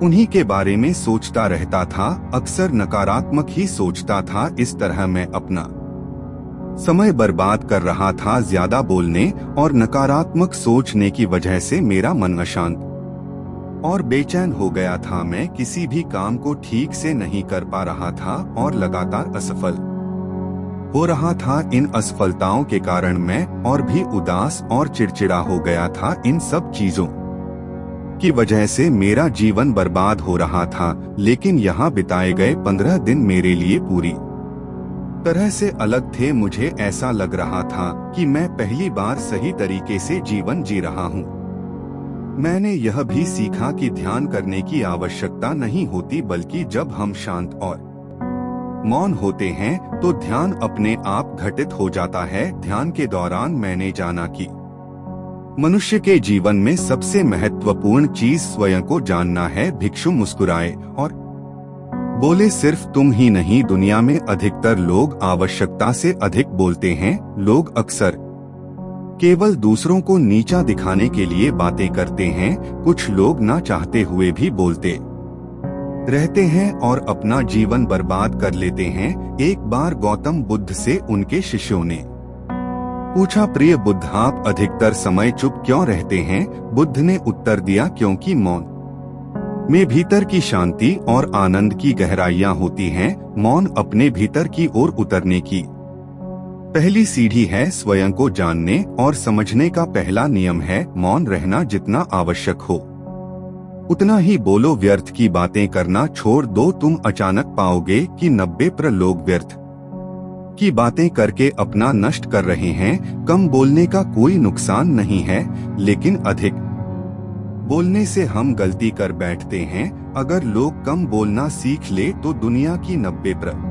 उन्हीं के बारे में सोचता रहता था। अक्सर नकारात्मक ही सोचता था। इस तरह मैं अपना समय बर्बाद कर रहा था। ज्यादा बोलने और नकारात्मक सोचने की वजह से मेरा मन अशांत और बेचैन हो गया था। मैं किसी भी काम को ठीक से नहीं कर पा रहा था और लगातार असफल हो रहा था। इन असफलताओं के कारण मैं और भी उदास और चिड़चिड़ा हो गया था। इन सब चीजों की वजह से मेरा जीवन बर्बाद हो रहा था। लेकिन यहाँ बिताए गए 15 दिन मेरे लिए पूरी तरह से अलग थे। मुझे ऐसा लग रहा था कि मैं पहली बार सही तरीके से जीवन जी रहा हूँ। मैंने यह भी सीखा कि ध्यान करने की आवश्यकता नहीं होती, बल्कि जब हम शांत और मौन होते हैं तो ध्यान अपने आप घटित हो जाता है। ध्यान के दौरान मैंने जाना कि मनुष्य के जीवन में सबसे महत्वपूर्ण चीज स्वयं को जानना है। भिक्षु मुस्कुराए और बोले, सिर्फ तुम ही नहीं, दुनिया में अधिकतर लोग आवश्यकता से अधिक बोलते हैं। लोग अक्सर केवल दूसरों को नीचा दिखाने के लिए बातें करते हैं। कुछ लोग ना चाहते हुए भी बोलते रहते हैं और अपना जीवन बर्बाद कर लेते हैं। एक बार गौतम बुद्ध से उनके शिष्यों ने पूछा, प्रिय बुद्ध, आप अधिकतर समय चुप क्यों रहते हैं? बुद्ध ने उत्तर दिया, क्योंकि मौन में भीतर की शांति और आनंद की गहराइयां होती हैं। मौन अपने भीतर की ओर उतरने की पहली सीढ़ी है। स्वयं को जानने और समझने का पहला नियम है मौन रहना। जितना आवश्यक हो उतना ही बोलो। व्यर्थ की बातें करना छोड़ दो। तुम अचानक पाओगे कि 90% लोग व्यर्थ की बातें करके अपना नष्ट कर रहे हैं। कम बोलने का कोई नुकसान नहीं है, लेकिन अधिक बोलने से हम गलती कर बैठते हैं। अगर लोग कम बोलना सीख ले तो दुनिया की 90%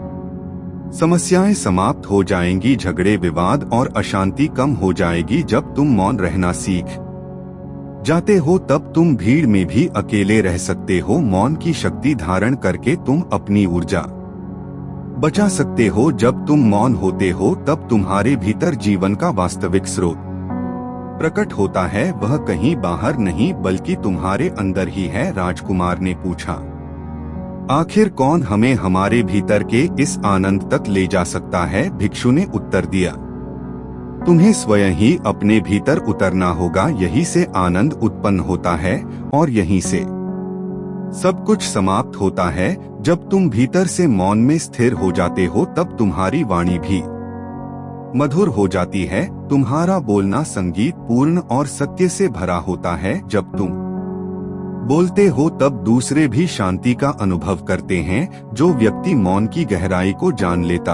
समस्याएं समाप्त हो जाएंगी। झगड़े, विवाद और अशांति कम हो जाएगी। जब तुम मौन रहना सीख जाते हो तब तुम भीड़ में भी अकेले रह सकते हो। मौन की शक्ति धारण करके तुम अपनी ऊर्जा बचा सकते हो। जब तुम मौन होते हो तब तुम्हारे भीतर जीवन का वास्तविक स्रोत प्रकट होता है। वह कहीं बाहर नहीं बल्कि तुम्हारे अंदर ही है। राजकुमार ने पूछा, आखिर कौन हमें हमारे भीतर के इस आनंद तक ले जा सकता है? भिक्षु ने उत्तर दिया, तुम्हें स्वयं ही अपने भीतर उतरना होगा। यहीं से आनंद उत्पन्न होता है और यहीं से सब कुछ समाप्त होता है। जब तुम भीतर से मौन में स्थिर हो जाते हो तब तुम्हारी वाणी भी मधुर हो जाती है। तुम्हारा बोलना संगीत पूर्ण और सत्य से भरा होता है। जब तुम बोलते हो तब दूसरे भी शांति का अनुभव करते हैं। जो व्यक्ति मौन की गहराई को जान लेता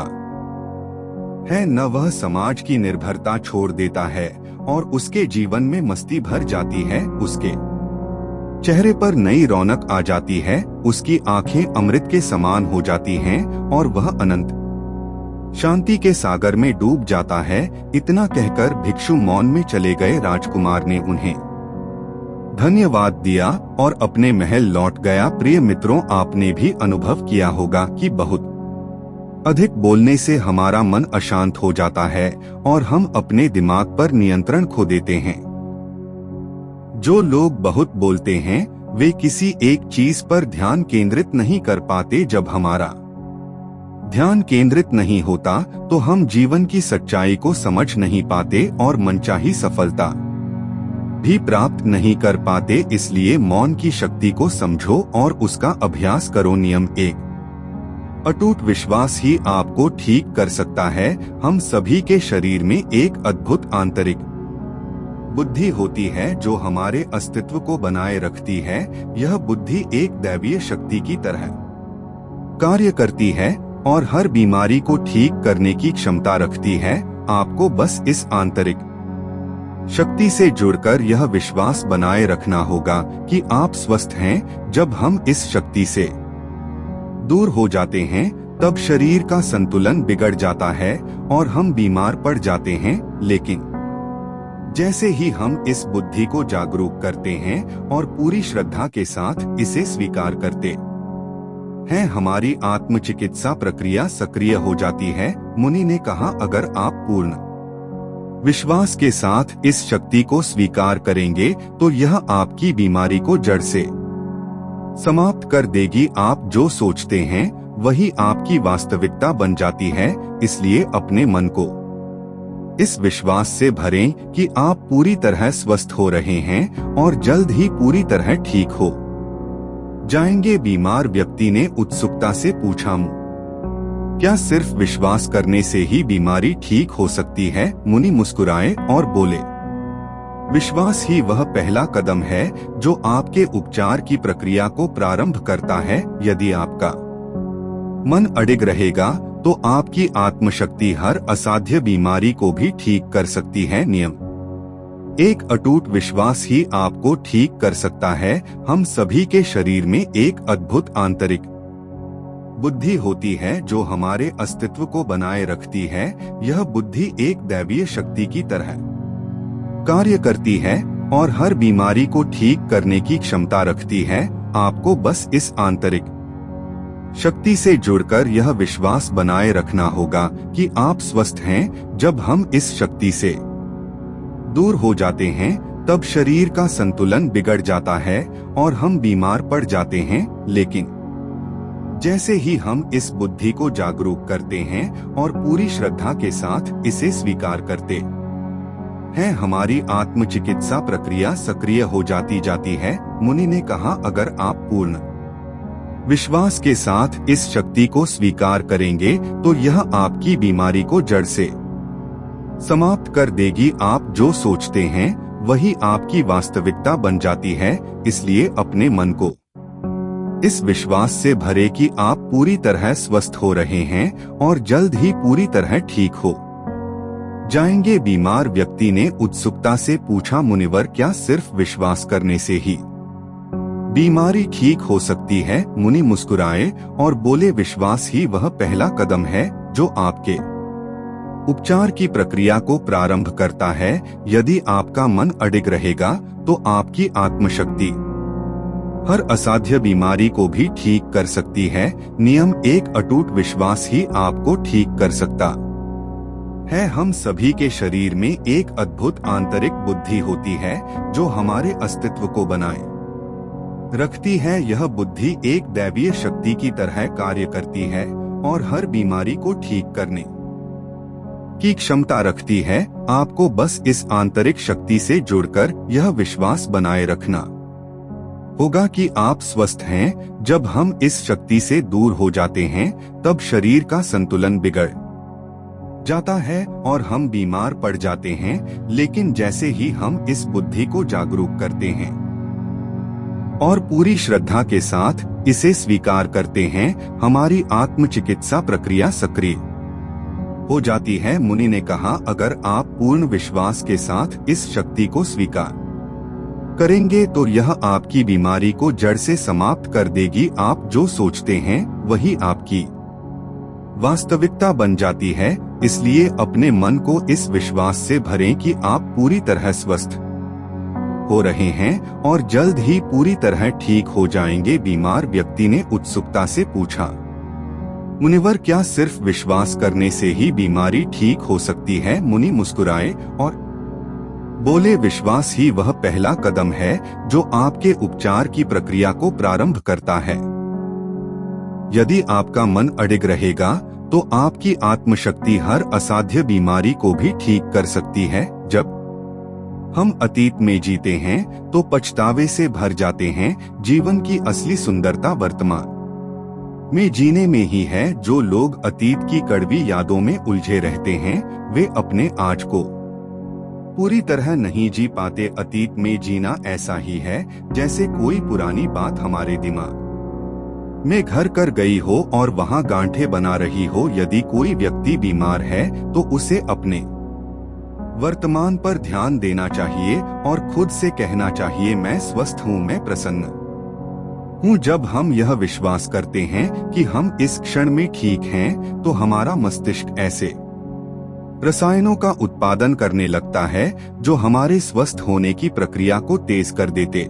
है न वह समाज की निर्भरता छोड़ देता है और उसके जीवन में मस्ती भर जाती है। उसके चेहरे पर नई रौनक आ जाती है। उसकी आंखें अमृत के समान हो जाती हैं और वह अनंत शांति के सागर में डूब जाता है। इतना कहकर भिक्षु मौन में चले गए। राजकुमार ने उन्हें धन्यवाद दिया और अपने महल लौट गया। प्रिय मित्रों, आपने भी अनुभव किया होगा कि बहुत अधिक बोलने से हमारा मन अशांत हो जाता है और हम अपने दिमाग पर नियंत्रण खो देते हैं। जो लोग बहुत बोलते हैं वे किसी एक चीज पर ध्यान केंद्रित नहीं कर पाते। जब हमारा ध्यान केंद्रित नहीं होता तो हम जीवन की सच्चाई को समझ नहीं पाते और मनचाही सफलता भी प्राप्त नहीं कर पाते। इसलिए मौन की शक्ति को समझो और उसका अभ्यास करो। नियम 1, अटूट विश्वास ही आपको ठीक कर सकता है। हम सभी के शरीर में एक अद्भुत आंतरिक बुद्धि होती है जो हमारे अस्तित्व को बनाए रखती है। यह बुद्धि एक दैवीय शक्ति की तरह कार्य करती है और हर बीमारी को ठीक करने की क्षमता रखती है। आपको बस इस आंतरिक शक्ति से जुड़कर यह विश्वास बनाए रखना होगा कि आप स्वस्थ हैं। जब हम इस शक्ति से दूर हो जाते हैं तब शरीर का संतुलन बिगड़ जाता है और हम बीमार पड़ जाते हैं। लेकिन जैसे ही हम इस बुद्धि को जागरूक करते हैं और पूरी श्रद्धा के साथ इसे स्वीकार करते हैं, हमारी आत्मचिकित्सा प्रक्रिया सक्रिय हो जाती है। मुनि ने कहा, अगर आप पूर्ण विश्वास के साथ इस शक्ति को स्वीकार करेंगे तो यह आपकी बीमारी को जड़ से समाप्त कर देगी। आप जो सोचते हैं वही आपकी वास्तविकता बन जाती है। इसलिए अपने मन को इस विश्वास से भरें कि आप पूरी तरह स्वस्थ हो रहे हैं और जल्द ही पूरी तरह ठीक हो जाएंगे। बीमार व्यक्ति ने उत्सुकता से पूछा, क्या सिर्फ विश्वास करने से ही बीमारी ठीक हो सकती है? मुनि मुस्कुराए और बोले, विश्वास ही वह पहला कदम है जो आपके उपचार की प्रक्रिया को प्रारंभ करता है। यदि आपका मन अडिग रहेगा तो आपकी आत्मशक्ति हर असाध्य बीमारी को भी ठीक कर सकती है। नियम: एक अटूट विश्वास ही आपको ठीक कर सकता है। हम सभी के शरीर में एक अद्भुत आंतरिक बुद्धि होती है जो हमारे अस्तित्व को बनाए रखती है। यह बुद्धि एक दैवीय शक्ति की तरह कार्य करती है और हर बीमारी को ठीक करने की क्षमता रखती है। आपको बस इस आंतरिक शक्ति से जुड़कर यह विश्वास बनाए रखना होगा कि आप स्वस्थ हैं। जब हम इस शक्ति से दूर हो जाते हैं तब शरीर का संतुलन बिगड़ जाता है और हम बीमार पड़ जाते हैं। लेकिन जैसे ही हम इस बुद्धि को जागरूक करते हैं और पूरी श्रद्धा के साथ इसे स्वीकार करते हैं, हमारी आत्मचिकित्सा प्रक्रिया सक्रिय हो जाती है। मुनि ने कहा, अगर आप पूर्ण विश्वास के साथ इस शक्ति को स्वीकार करेंगे तो यह आपकी बीमारी को जड़ से समाप्त कर देगी। आप जो सोचते हैं वही आपकी वास्तविकता बन जाती है। इसलिए अपने मन को इस विश्वास से भरे कि आप पूरी तरह स्वस्थ हो रहे हैं और जल्द ही पूरी तरह ठीक हो जाएंगे। बीमार व्यक्ति ने उत्सुकता से पूछा, मुनिवर, क्या सिर्फ विश्वास करने से ही बीमारी ठीक हो सकती है? मुनि मुस्कुराए और बोले, विश्वास ही वह पहला कदम है जो आपके उपचार की प्रक्रिया को प्रारंभ करता है। यदि आपका मन अडिग रहेगा तो आपकी आत्मशक्ति हर असाध्य बीमारी को भी ठीक कर सकती है। नियम: एक अटूट विश्वास ही आपको ठीक कर सकता है। हम सभी के शरीर में एक अद्भुत आंतरिक बुद्धि होती है जो हमारे अस्तित्व को बनाए रखती है। यह बुद्धि एक दैवीय शक्ति की तरह कार्य करती है और हर बीमारी को ठीक करने की क्षमता रखती है। आपको बस इस आंतरिक शक्ति से जुड़कर यह विश्वास बनाए रखना होगा कि आप स्वस्थ हैं। जब हम इस शक्ति से दूर हो जाते हैं तब शरीर का संतुलन बिगड़ जाता है और हम बीमार पड़ जाते हैं। लेकिन जैसे ही हम इस बुद्धि को जागरूक करते हैं और पूरी श्रद्धा के साथ इसे स्वीकार करते हैं, हमारी आत्मचिकित्सा प्रक्रिया सक्रिय हो जाती है। मुनि ने कहा, अगर आप पूर्ण विश्वास के साथ इस शक्ति को स्वीकार करेंगे तो यह आपकी बीमारी को जड़ से समाप्त कर देगी। आप जो सोचते हैं वही आपकी वास्तविकता बन जाती है। इसलिए अपने मन को इस विश्वास से भरें कि आप पूरी तरह स्वस्थ हो रहे हैं और जल्द ही पूरी तरह ठीक हो जाएंगे। बीमार व्यक्ति ने उत्सुकता से पूछा, मुनिवर, क्या सिर्फ विश्वास करने से ही बीमारी ठीक हो सकती है? मुनि मुस्कुराए और बोले, विश्वास ही वह पहला कदम है जो आपके उपचार की प्रक्रिया को प्रारंभ करता है। यदि आपका मन अडिग रहेगा तो आपकी आत्मशक्ति हर असाध्य बीमारी को भी ठीक कर सकती है। जब हम अतीत में जीते हैं तो पछतावे से भर जाते हैं। जीवन की असली सुंदरता वर्तमान में जीने में ही है। जो लोग अतीत की कड़वी यादों में उलझे रहते हैं वे अपने आज को पूरी तरह नहीं जी पाते। अतीत में जीना ऐसा ही है जैसे कोई पुरानी बात हमारे दिमाग में घर कर गई हो और वहां गांठें बना रही हो। यदि कोई व्यक्ति बीमार है तो उसे अपने वर्तमान पर ध्यान देना चाहिए और खुद से कहना चाहिए, मैं स्वस्थ हूँ, मैं प्रसन्न हूँ। जब हम यह विश्वास करते हैं कि हम इस क्षण में ठीक हैं, तो हमारा मस्तिष्क ऐसे रसायनों का उत्पादन करने लगता है जो हमारे स्वस्थ होने की प्रक्रिया को तेज कर देते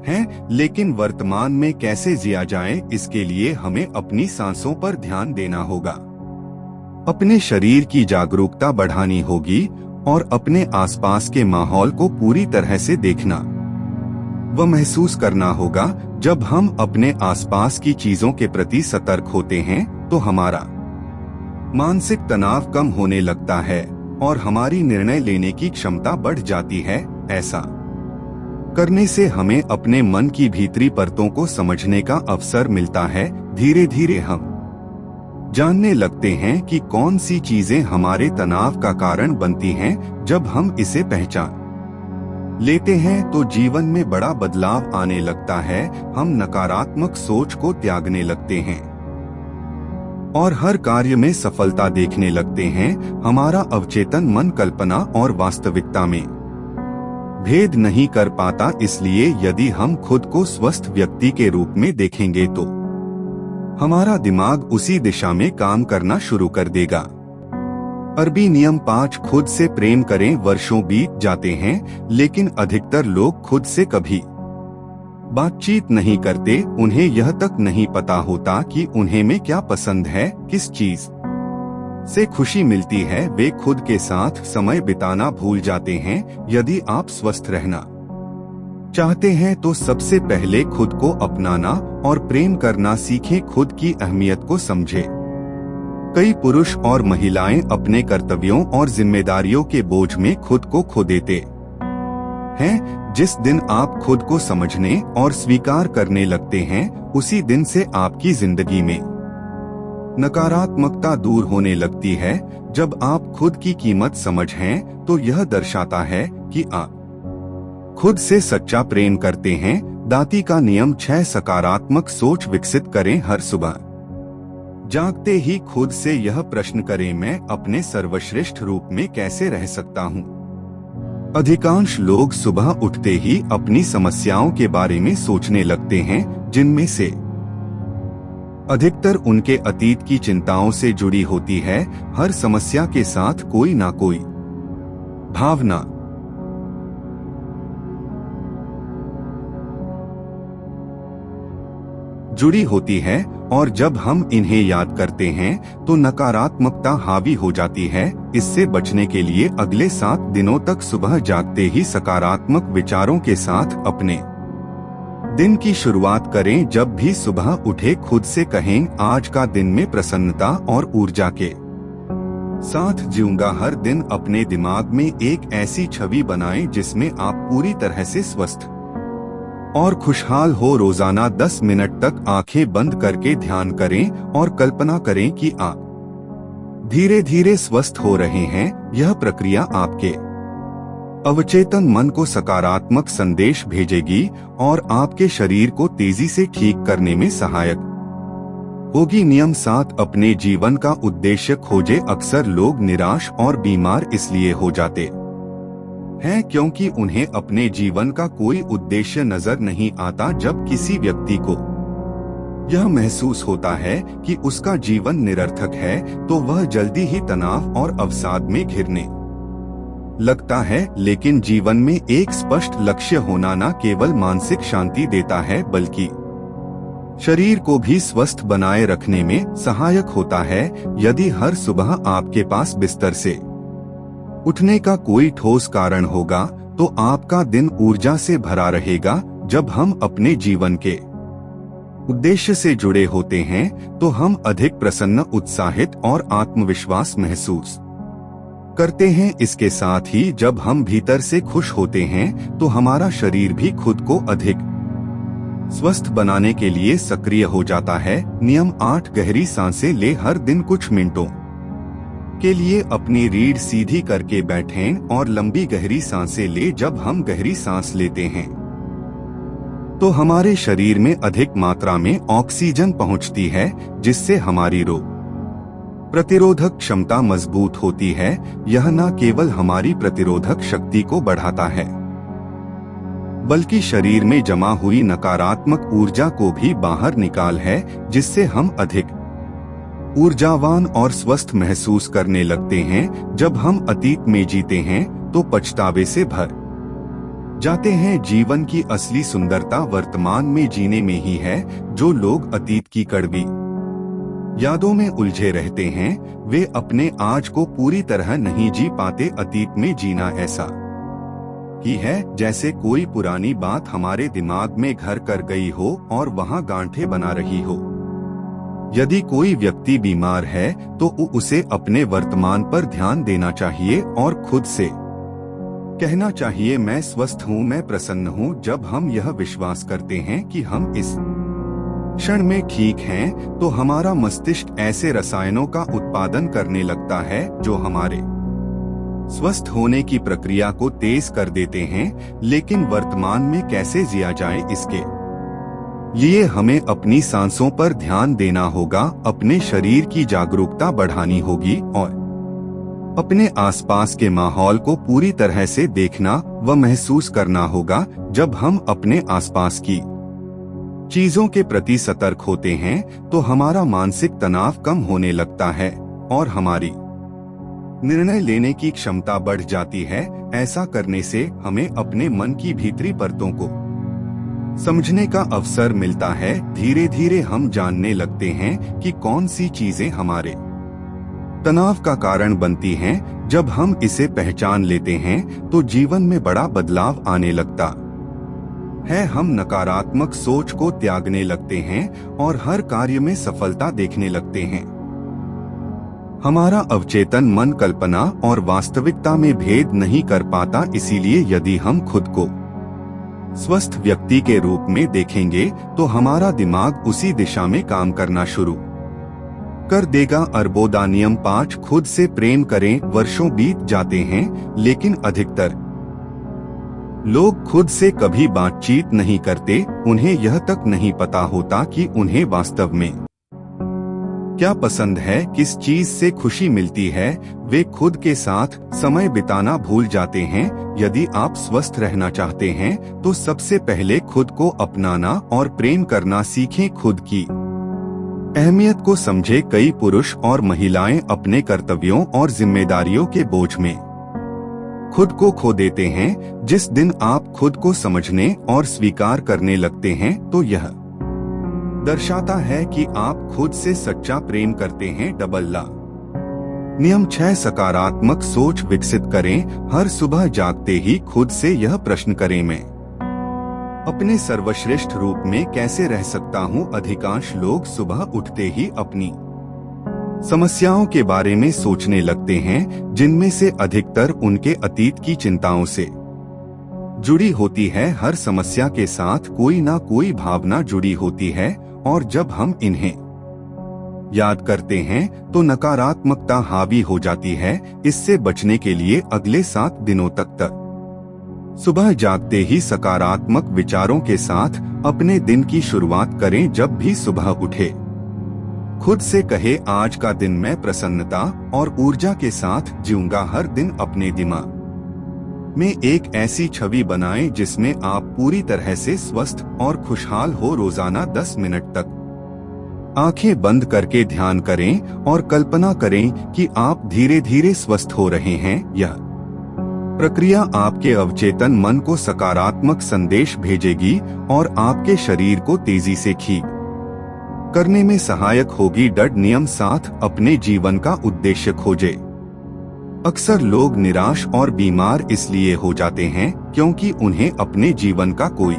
हैं। लेकिन वर्तमान में कैसे जिया जाए, इसके लिए हमें अपनी सांसों पर ध्यान देना होगा, अपने शरीर की जागरूकता बढ़ानी होगी और अपने आसपास के माहौल को पूरी तरह से देखना व महसूस करना होगा। जब हम अपने आसपास की चीजों के प्रति सतर्क होते हैं तो हमारा मानसिक तनाव कम होने लगता है और हमारी निर्णय लेने की क्षमता बढ़ जाती है। ऐसा करने से हमें अपने मन की भीतरी परतों को समझने का अवसर मिलता है। धीरे धीरे हम जानने लगते हैं कि कौन सी चीजें हमारे तनाव का कारण बनती हैं। जब हम इसे पहचान लेते हैं तो जीवन में बड़ा बदलाव आने लगता है। हम नकारात्मक सोच को त्यागने लगते हैं और हर कार्य में सफलता देखने लगते हैं। हमारा अवचेतन मन कल्पना और वास्तविकता में भेद नहीं कर पाता, इसलिए यदि हम खुद को स्वस्थ व्यक्ति के रूप में देखेंगे तो हमारा दिमाग उसी दिशा में काम करना शुरू कर देगा। अरबी नियम 5, खुद से प्रेम करें। वर्षों बीत जाते हैं लेकिन अधिकतर लोग खुद से कभी बातचीत नहीं करते। उन्हें यह तक नहीं पता होता कि उन्हें में क्या पसंद है, किस चीज से खुशी मिलती है। वे खुद के साथ समय बिताना भूल जाते हैं। यदि आप स्वस्थ रहना चाहते हैं तो सबसे पहले खुद को अपनाना और प्रेम करना सीखें। खुद की अहमियत को समझें। कई पुरुष और महिलाएं अपने कर्तव्यों और जिम्मेदारियों के बोझ में खुद को खो देते हैं। जिस दिन आप खुद को समझने और स्वीकार करने लगते हैं, उसी दिन से आपकी जिंदगी में नकारात्मकता दूर होने लगती है। जब आप खुद की कीमत समझें तो यह दर्शाता है कि आप खुद से सच्चा प्रेम करते हैं। दाती का नियम 6, सकारात्मक सोच विकसित करें। हर सुबह जागते ही खुद से यह प्रश्न करें, मैं अपने सर्वश्रेष्ठ रूप में कैसे रह सकता हूँ। अधिकांश लोग सुबह उठते ही अपनी समस्याओं के बारे में सोचने लगते हैं, जिनमें से अधिकतर उनके अतीत की चिंताओं से जुड़ी होती है। हर समस्या के साथ कोई ना कोई भावना जुड़ी होती है और जब हम इन्हें याद करते हैं तो नकारात्मकता हावी हो जाती है। इससे बचने के लिए अगले 7 दिनों तक सुबह जागते ही सकारात्मक विचारों के साथ अपने दिन की शुरुआत करें। जब भी सुबह उठे खुद से कहें, आज का दिन में प्रसन्नता और ऊर्जा के साथ जीऊंगा। हर दिन अपने दिमाग में एक ऐसी छवि बनाएं जिसमें आप पूरी तरह से स्वस्थ और खुशहाल हो। रोजाना 10 मिनट तक आंखें बंद करके ध्यान करें और कल्पना करें कि आप धीरे धीरे स्वस्थ हो रहे हैं। यह प्रक्रिया आपके अवचेतन मन को सकारात्मक संदेश भेजेगी और आपके शरीर को तेजी से ठीक करने में सहायक होगी। नियम 7, अपने जीवन का उद्देश्य खोजें। अक्सर लोग निराश और बीमार इसलिए हो जाते हैं क्योंकि उन्हें अपने जीवन का कोई उद्देश्य नजर नहीं आता। जब किसी व्यक्ति को यह महसूस होता है कि उसका जीवन निरर्थक है तो वह जल्दी ही तनाव और अवसाद में घिरने लगता है। लेकिन जीवन में एक स्पष्ट लक्ष्य होना न केवल मानसिक शांति देता है बल्कि शरीर को भी स्वस्थ बनाए रखने में सहायक होता है। यदि हर सुबह आपके पास बिस्तर से उठने का कोई ठोस कारण होगा तो आपका दिन ऊर्जा से भरा रहेगा। जब हम अपने जीवन के उद्देश्य से जुड़े होते हैं तो हम अधिक प्रसन्न, उत्साहित और आत्मविश्वास महसूस करते हैं। इसके साथ ही जब हम भीतर से खुश होते हैं तो हमारा शरीर भी खुद को अधिक स्वस्थ बनाने के लिए सक्रिय हो जाता है। नियम 8, गहरी सांसें ले। हर दिन कुछ मिनटों के लिए अपनी रीढ़ सीधी करके बैठें और लंबी गहरी सांसें ले। जब हम गहरी सांस लेते हैं तो हमारे शरीर में अधिक मात्रा में ऑक्सीजन पहुंचती है, जिससे हमारी रोग प्रतिरोधक क्षमता मजबूत होती है। यह न केवल हमारी प्रतिरोधक शक्ति को बढ़ाता है बल्कि शरीर में जमा हुई नकारात्मक ऊर्जा को भी बाहर निकाल है, जिससे हम अधिक ऊर्जावान और स्वस्थ महसूस करने लगते हैं। जब हम अतीत में जीते हैं तो पछतावे से भर जाते हैं। जीवन की असली सुंदरता वर्तमान में जीने में ही है। जो लोग अतीत की कड़वी यादों में उलझे रहते हैं वे अपने आज को पूरी तरह नहीं जी पाते। अतीत में जीना ऐसा ही है जैसे कोई पुरानी बात हमारे दिमाग में घर कर गई हो और वहां गांठें बना रही हो। यदि कोई व्यक्ति बीमार है तो उसे अपने वर्तमान पर ध्यान देना चाहिए और खुद से कहना चाहिए, मैं स्वस्थ हूँ, मैं प्रसन्न हूँ। जब हम यह विश्वास करते हैं कि हम इस क्षण में ठीक हैं, तो हमारा मस्तिष्क ऐसे रसायनों का उत्पादन करने लगता है जो हमारे स्वस्थ होने की प्रक्रिया को तेज कर देते हैं। लेकिन वर्तमान में कैसे जिया जाए, इसके लिए हमें अपनी सांसों पर ध्यान देना होगा, अपने शरीर की जागरूकता बढ़ानी होगी और अपने आसपास के माहौल को पूरी तरह से देखना व महसूस करना होगा। जब हम अपने आसपास की चीजों के प्रति सतर्क होते हैं तो हमारा मानसिक तनाव कम होने लगता है और हमारी निर्णय लेने की क्षमता बढ़ जाती है। ऐसा करने से हमें अपने मन की भीतरी परतों को समझने का अवसर मिलता है। धीरे धीरे हम जानने लगते हैं कि कौन सी चीजें हमारे तनाव का कारण बनती हैं। जब हम इसे पहचान लेते हैं तो जीवन में बड़ा बदलाव आने लगता है। हम नकारात्मक सोच को त्यागने लगते हैं और हर कार्य में सफलता देखने लगते हैं। हमारा अवचेतन मन कल्पना और वास्तविकता में भेद नहीं कर पाता, इसीलिए यदि हम खुद को स्वस्थ व्यक्ति के रूप में देखेंगे तो हमारा दिमाग उसी दिशा में काम करना शुरू कर देगा। अर्बोदा नियम 5, खुद से प्रेम करें। वर्षों बीत जाते हैं लेकिन अधिकतर लोग खुद से कभी बातचीत नहीं करते। उन्हें यह तक नहीं पता होता कि उन्हें वास्तव में क्या पसंद है, किस चीज से खुशी मिलती है। वे खुद के साथ समय बिताना भूल जाते हैं। यदि आप स्वस्थ रहना चाहते हैं तो सबसे पहले खुद को अपनाना और प्रेम करना सीखें। खुद की अहमियत को समझे। कई पुरुष और महिलाएं अपने कर्तव्यों और जिम्मेदारियों के बोझ में खुद को खो देते हैं। जिस दिन आप खुद को समझने और स्वीकार करने लगते हैं तो यह दर्शाता है कि आप खुद से सच्चा प्रेम करते हैं। डबल नियम 6, सकारात्मक सोच विकसित करें। हर सुबह जागते ही खुद से यह प्रश्न करें, मैं अपने सर्वश्रेष्ठ रूप में कैसे रह सकता हूँ। अधिकांश लोग सुबह उठते ही अपनी समस्याओं के बारे में सोचने लगते हैं, जिनमें से अधिकतर उनके अतीत की चिंताओं से जुड़ी होती है। हर समस्या के साथ कोई ना कोई भावना जुड़ी होती है और जब हम इन्हें याद करते हैं तो नकारात्मकता हावी हो जाती है। इससे बचने के लिए अगले 7 दिनों तक सुबह जागते ही सकारात्मक विचारों के साथ अपने दिन की शुरुआत करें। जब भी सुबह उठे खुद से कहे, आज का दिन मैं प्रसन्नता और ऊर्जा के साथ जीऊंगा। हर दिन अपने दिमाग में एक ऐसी छवि बनाएं जिसमें आप पूरी तरह से स्वस्थ और खुशहाल हो। रोजाना 10 मिनट तक आंखें बंद करके ध्यान करें और कल्पना करें कि आप धीरे धीरे स्वस्थ हो रहे हैं। यह प्रक्रिया आपके अवचेतन मन को सकारात्मक संदेश भेजेगी और आपके शरीर को तेजी से ठीक करने में सहायक होगी। डड नियम 7, अपने जीवन का उद्देश्य खोजे। अक्सर लोग निराश और बीमार इसलिए हो जाते हैं क्योंकि उन्हें अपने जीवन का कोई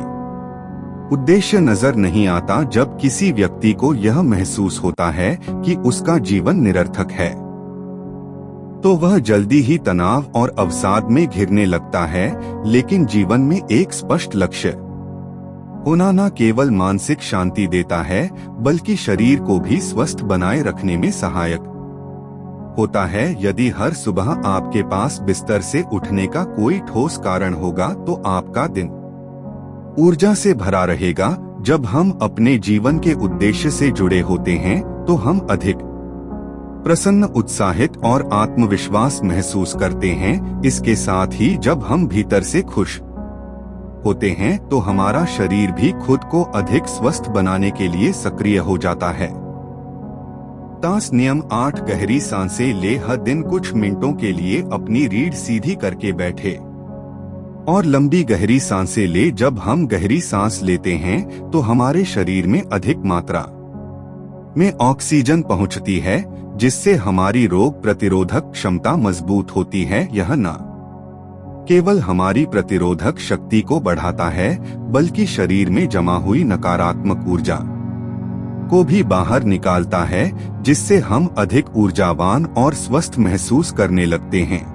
उद्देश्य नजर नहीं आता। जब किसी व्यक्ति को यह महसूस होता है कि उसका जीवन निरर्थक है तो वह जल्दी ही तनाव और अवसाद में घिरने लगता है। लेकिन जीवन में एक स्पष्ट लक्ष्य होना न केवल मानसिक शांति देता है बल्कि शरीर को भी स्वस्थ बनाए रखने में सहायक होता है। यदि हर सुबह आपके पास बिस्तर से उठने का कोई ठोस कारण होगा तो आपका दिन ऊर्जा से भरा रहेगा। जब हम अपने जीवन के उद्देश्य से जुड़े होते हैं तो हम अधिक प्रसन्न, उत्साहित और आत्मविश्वास महसूस करते हैं। इसके साथ ही जब हम भीतर से खुश होते हैं तो हमारा शरीर भी खुद को अधिक स्वस्थ बनाने के लिए सक्रिय हो जाता है। तास नियम 8, गहरी सांसें ले। हर दिन कुछ मिनटों के लिए अपनी रीढ़ सीधी करके बैठे और लंबी गहरी सांसें ले। जब हम गहरी सांस लेते हैं तो हमारे शरीर में अधिक मात्रा में ऑक्सीजन पहुंचती है, जिससे हमारी रोग प्रतिरोधक क्षमता मजबूत होती है। यह न केवल हमारी प्रतिरोधक शक्ति को बढ़ाता है बल्कि शरीर में जमा हुई नकारात्मक ऊर्जा को भी बाहर निकालता है, जिससे हम अधिक ऊर्जावान और स्वस्थ महसूस करने लगते हैं।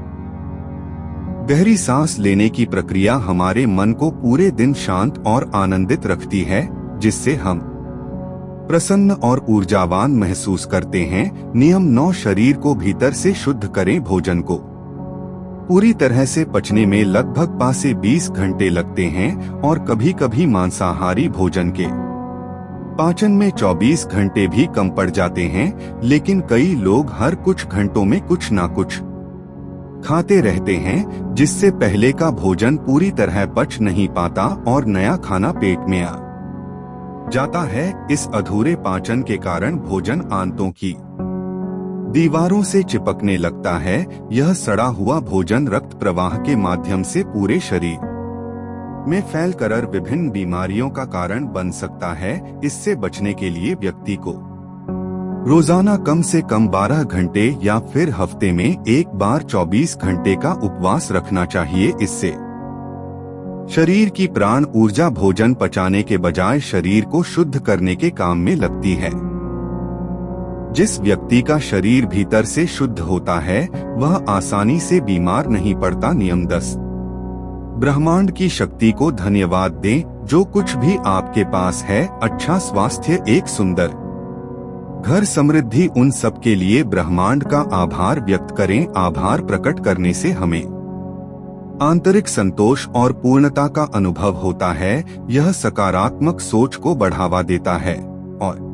गहरी सांस लेने की प्रक्रिया हमारे मन को पूरे दिन शांत और आनंदित रखती है, जिससे हम प्रसन्न और ऊर्जावान महसूस करते हैं। नियम 9, शरीर को भीतर से शुद्ध करें। भोजन को पूरी तरह से पचने में लगभग 5 से 20 घंटे लगते हैं और कभी कभी मांसाहारी भोजन के पाचन में 24 घंटे भी कम पड़ जाते हैं, लेकिन कई लोग हर कुछ घंटों में कुछ ना कुछ खाते रहते हैं, जिससे पहले का भोजन पूरी तरह पच नहीं पाता और नया खाना पेट में आ जाता है। इस अधूरे पाचन के कारण भोजन आंतों की दीवारों से चिपकने लगता है। यह सड़ा हुआ भोजन रक्त प्रवाह के माध्यम से पूरे शरीर में फैलकर विभिन्न बीमारियों का कारण बन सकता है। इससे बचने के लिए व्यक्ति को रोजाना कम से कम 12 घंटे या फिर हफ्ते में एक बार 24 घंटे का उपवास रखना चाहिए। इससे शरीर की प्राण ऊर्जा भोजन पचाने के बजाय शरीर को शुद्ध करने के काम में लगती है। जिस व्यक्ति का शरीर भीतर से शुद्ध होता है, वह आसानी से बीमार नहीं पड़ता। नियम 10, ब्रह्मांड की शक्ति को धन्यवाद दें। जो कुछ भी आपके पास है, अच्छा स्वास्थ्य, एक सुंदर घर, समृद्धि, उन सब के लिए ब्रह्मांड का आभार व्यक्त करें। आभार प्रकट करने से हमें आंतरिक संतोष और पूर्णता का अनुभव होता है। यह सकारात्मक सोच को बढ़ावा देता है और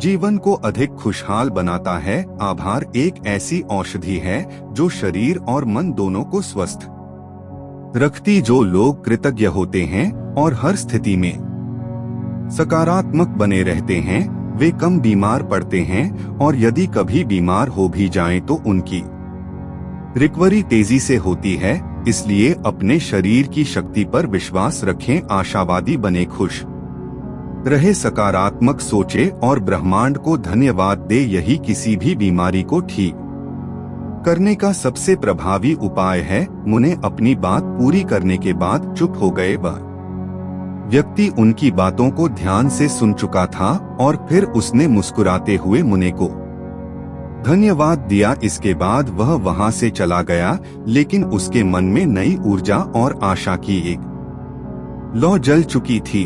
जीवन को अधिक खुशहाल बनाता है। आभार एक ऐसी औषधि है जो शरीर और मन दोनों को स्वस्थ रखती। जो लोग कृतज्ञ होते हैं और हर स्थिति में सकारात्मक बने रहते हैं, वे कम बीमार पड़ते हैं और यदि कभी बीमार हो भी जाएं तो उनकी रिकवरी तेजी से होती है। इसलिए अपने शरीर की शक्ति पर विश्वास रखें, आशावादी बने, खुश रहे, सकारात्मक सोचे और ब्रह्मांड को धन्यवाद दे। यही किसी भी बीमारी को ठीक करने का सबसे प्रभावी उपाय है। मुने अपनी बात पूरी करने के बाद चुप हो गए। वह व्यक्ति उनकी बातों को ध्यान से सुन चुका था और फिर उसने मुस्कुराते हुए मुने को धन्यवाद दिया। इसके बाद वह वहां से चला गया, लेकिन उसके मन में नई ऊर्जा और आशा की एक लौ जल चुकी थी।